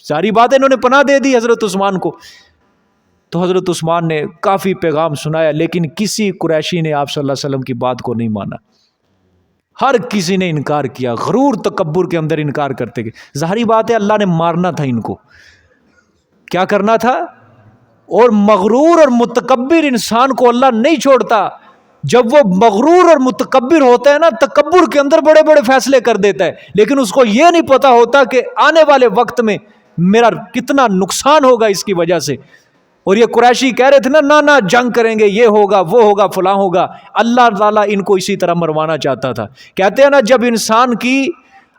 A: ساری بات انہوں نے پناہ دے دی حضرت عثمان کو. تو حضرت عثمان نے کافی پیغام سنایا، لیکن کسی قریشی نے آپ صلی اللہ علیہ وسلم کی بات کو نہیں مانا. ہر کسی نے انکار کیا، غرور تکبر کے اندر انکار کرتے گئے. ظاہری بات ہے اللہ نے مارنا تھا ان کو، کیا کرنا تھا. اور مغرور اور متکبر انسان کو اللہ نہیں چھوڑتا. جب وہ مغرور اور متکبر ہوتا ہے نا، تکبر کے اندر بڑے بڑے فیصلے کر دیتا ہے، لیکن اس کو یہ نہیں پتا ہوتا کہ آنے والے وقت میں میرا کتنا نقصان ہوگا اس کی وجہ سے. اور یہ قریشی کہہ رہے تھے نا نہ جنگ کریں گے، یہ ہوگا وہ ہوگا فلاں ہوگا. اللہ تعالیٰ ان کو اسی طرح مروانا چاہتا تھا. کہتے ہیں نا جب انسان کی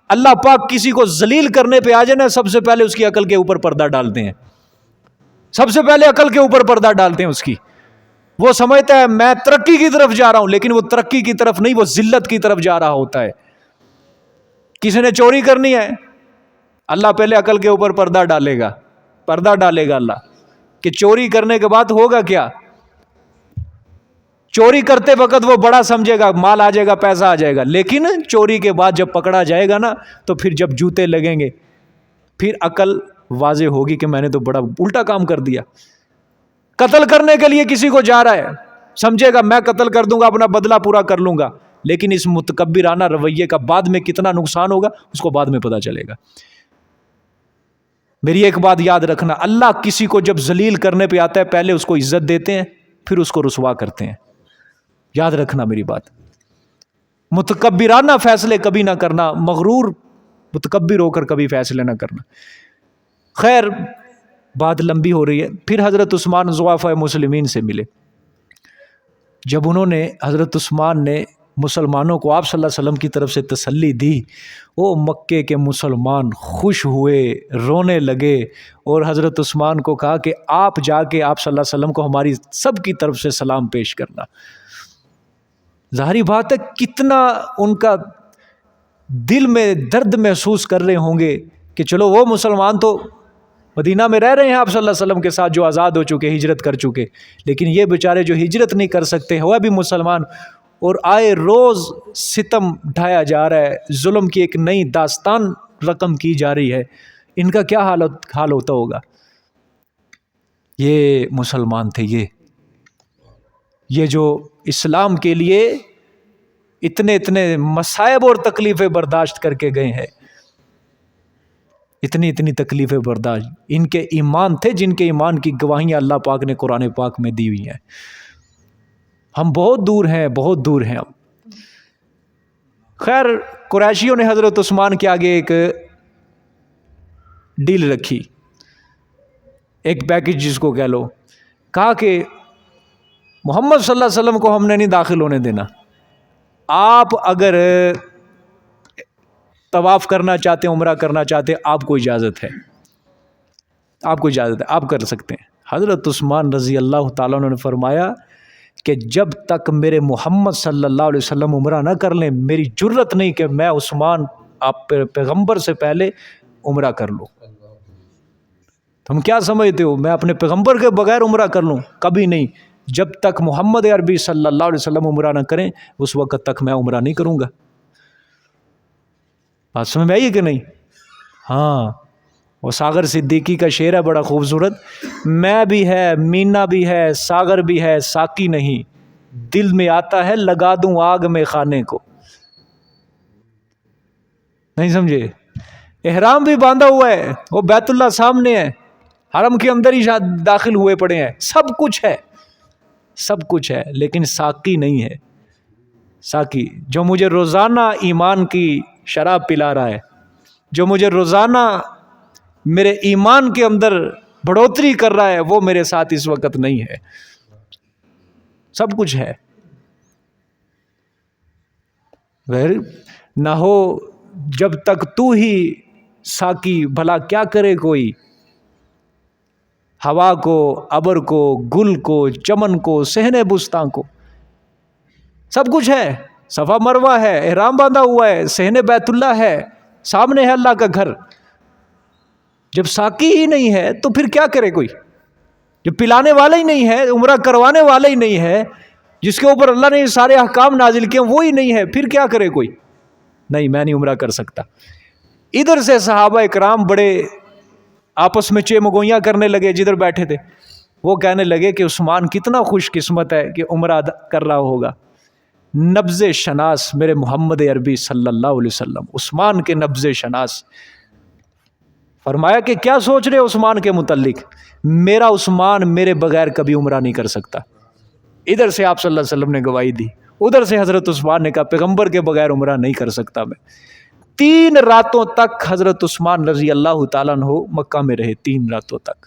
A: اللہ پاک کسی کو ذلیل کرنے پہ آ جائے نا، سب سے پہلے اس کی عقل کے اوپر پردہ ڈالتے ہیں. سب سے پہلے عقل کے اوپر پردہ ڈالتے ہیں اس کی. وہ سمجھتا ہے میں ترقی کی طرف جا رہا ہوں، لیکن وہ ترقی کی طرف نہیں، وہ ذلت کی طرف جا رہا ہوتا ہے. کسی نے چوری کرنی ہے، اللہ پہلے عقل کے اوپر پردہ ڈالے گا، پردہ ڈالے گا اللہ کہ چوری کرنے کے بعد ہوگا کیا. چوری کرتے وقت وہ بڑا سمجھے گا، مال آ جائے گا، پیسہ آ جائے گا، لیکن چوری کے بعد جب پکڑا جائے گا نا، تو پھر جب جوتے لگیں گے، پھر عقل واضح ہوگی کہ میں نے تو بڑا الٹا کام کر دیا. قتل کرنے کے لیے کسی کو جا رہا ہے، سمجھے گا میں قتل کر دوں گا، اپنا بدلہ پورا کر لوں گا، لیکن اس متکبرانہ رویے کا بعد میں کتنا نقصان ہوگا اس کو بعد میں پتا چلے گا. میری ایک بات یاد رکھنا، اللہ کسی کو جب ذلیل کرنے پہ آتا ہے پہلے اس کو عزت دیتے ہیں، پھر اس کو رسوا کرتے ہیں. یاد رکھنا میری بات. متکبرانہ فیصلے کبھی نہ کرنا، مغرور متکبر ہو کر کبھی فیصلے نہ کرنا. خیر، بات لمبی ہو رہی ہے. پھر حضرت عثمان ضعفاء مسلمین سے ملے. جب انہوں نے حضرت عثمان نے مسلمانوں کو آپ صلی اللہ علیہ وسلم کی طرف سے تسلی دی، وہ مکے کے مسلمان خوش ہوئے، رونے لگے، اور حضرت عثمان کو کہا کہ آپ جا کے آپ صلی اللہ علیہ وسلم کو ہماری سب کی طرف سے سلام پیش کرنا. ظاہری بات ہے کتنا ان کا دل میں درد محسوس کر رہے ہوں گے کہ چلو وہ مسلمان تو مدینہ میں رہ رہے ہیں آپ صلی اللہ علیہ وسلم کے ساتھ، جو آزاد ہو چکے، ہجرت کر چکے، لیکن یہ بیچارے جو ہجرت نہیں کر سکتے، ہوا بھی مسلمان، اور آئے روز ستم ڈھایا جا رہا ہے، ظلم کی ایک نئی داستان رقم کی جا رہی ہے. ان کا کیا حال ہوتا ہوگا. یہ مسلمان تھے، یہ جو اسلام کے لیے اتنے مصائب اور تکلیفیں برداشت کر کے گئے ہیں، اتنی تکلیفیں برداشت. ان کے ایمان تھے جن کے ایمان کی گواہیاں اللہ پاک نے قرآن پاک میں دی ہوئی ہیں. ہم بہت دور ہیں، بہت دور ہیں ہم. خیر، قریشیوں نے حضرت عثمان کے آگے ایک ڈیل رکھی، ایک پیکج جس کو کہہ لو. کہا کہ محمد صلی اللہ علیہ وسلم کو ہم نے نہیں داخل ہونے دینا. آپ اگر طواف کرنا چاہتے ہیں، عمرہ کرنا چاہتے ہیں، آپ کو اجازت ہے، آپ کو اجازت ہے، آپ کر سکتے ہیں. حضرت عثمان رضی اللہ تعالیٰ عنہ نے فرمایا کہ جب تک میرے محمد صلی اللہ علیہ وسلم عمرہ نہ کر لیں، میری جرت نہیں کہ میں عثمان آپ پیغمبر سے پہلے عمرہ کر لوں. تم کیا سمجھتے ہو میں اپنے پیغمبر کے بغیر عمرہ کر لوں؟ کبھی نہیں. جب تک محمد عربی صلی اللہ علیہ وسلم عمرہ نہ کریں اس وقت تک میں عمرہ نہیں کروں گا. بات سمجھ میں آئی ہے کہ نہیں؟ ہاں، وہ ساگر صدیقی کا شعر ہے بڑا خوبصورت، میں بھی ہے مینا بھی ہے ساگر بھی ہے ساقی نہیں، دل میں آتا ہے لگا دوں آگ میں خانے کو. نہیں سمجھے؟ احرام بھی باندھا ہوا ہے، وہ بیت اللہ سامنے ہے، حرم کے اندر ہی داخل ہوئے پڑے ہیں، سب کچھ ہے، سب کچھ ہے، لیکن ساقی نہیں ہے. ساقی جو مجھے روزانہ ایمان کی شراب پلا رہا ہے، جو مجھے روزانہ میرے ایمان کے اندر بڑھوتری کر رہا ہے، وہ میرے ساتھ اس وقت نہیں ہے. سب کچھ ہے، نہ ہو جب تک تو ہی ساقی بھلا کیا کرے کوئی، ہوا کو ابر کو گل کو چمن کو صحن بستان کو. سب کچھ ہے، صفا مروہ ہے، احرام باندھا ہوا ہے، صحن بیت اللہ ہے، سامنے ہے اللہ کا گھر. جب ساقی ہی نہیں ہے تو پھر کیا کرے کوئی؟ جب پلانے والا ہی نہیں ہے، عمرہ کروانے والا ہی نہیں ہے، جس کے اوپر اللہ نے یہ سارے احکام نازل کیے وہی نہیں ہے، پھر کیا کرے کوئی؟ نہیں، میں نہیں عمرہ کر سکتا. ادھر سے صحابہ اکرام بڑے آپس میں چیمگوئیاں کرنے لگے، جدھر بیٹھے تھے وہ کہنے لگے کہ عثمان کتنا خوش قسمت ہے کہ عمرہ کر رہا ہوگا. نبض شناس میرے محمد عربی صلی اللہ علیہ وسلم، عثمان کے نبض شناس، فرمایا کہ کیا سوچ رہے عثمان کے متعلق؟ میرا عثمان میرے بغیر کبھی عمرہ نہیں کر سکتا. ادھر سے آپ صلی اللہ علیہ وسلم نے گواہی دی، ادھر سے حضرت عثمان نے کہا پیغمبر کے بغیر عمرہ نہیں کر سکتا میں. 3 راتوں تک حضرت عثمان رضی اللہ تعالیٰ عنہ مکہ میں رہے، 3 راتوں تک.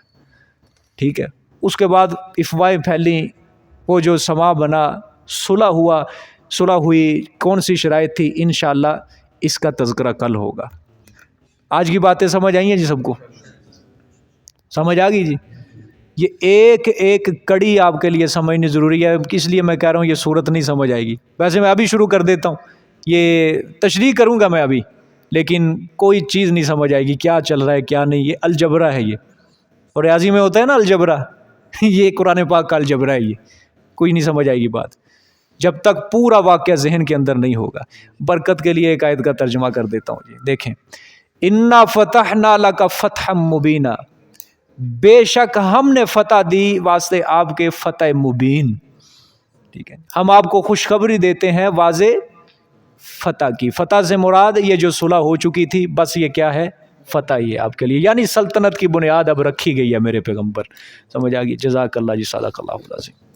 A: ٹھیک ہے، اس کے بعد افواہیں پھیلیں، وہ جو سما بنا، صلح ہوئی، کون سی شرائط تھی، انشاءاللہ اس کا تذکرہ کل ہوگا. آج کی باتیں سمجھ آئی ہیں جی؟ سب کو سمجھ آ گئی جی؟ یہ ایک ایک کڑی آپ کے لیے سمجھنی ضروری ہے، کس لیے میں کہہ رہا ہوں یہ صورت نہیں سمجھ آئے گی. ویسے میں ابھی شروع کر دیتا ہوں، یہ تشریح کروں گا میں ابھی، لیکن کوئی چیز نہیں سمجھ آئے گی کیا چل رہا ہے کیا نہیں. یہ الجبرا ہے، یہ اور ریاضی میں ہوتا ہے نا الجبرا، یہ قرآن پاک کا الجبرا ہے. یہ کوئی نہیں سمجھ آئے گی بات جب تک پورا واقعہ ذہن کے اندر نہیں ہوگا. برکت کے لیے ایک آیت کا ترجمہ کر دیتا ہوں جی. دیکھیں، انا فتحنا لک فتحا مبینا، بے شک ہم نے فتح دی واسطے آپ کے فتح مبین. ٹھیک ہے، ہم آپ کو خوشخبری دیتے ہیں واضح فتح کی. فتح سے مراد یہ جو صلح ہو چکی تھی، بس یہ کیا ہے؟ فتح ہی ہے آپ کے لیے، یعنی سلطنت کی بنیاد اب رکھی گئی ہے میرے پیغمبر. سمجھ آ گئی؟ جزاک اللہ جی، صدق اللہ العظیم.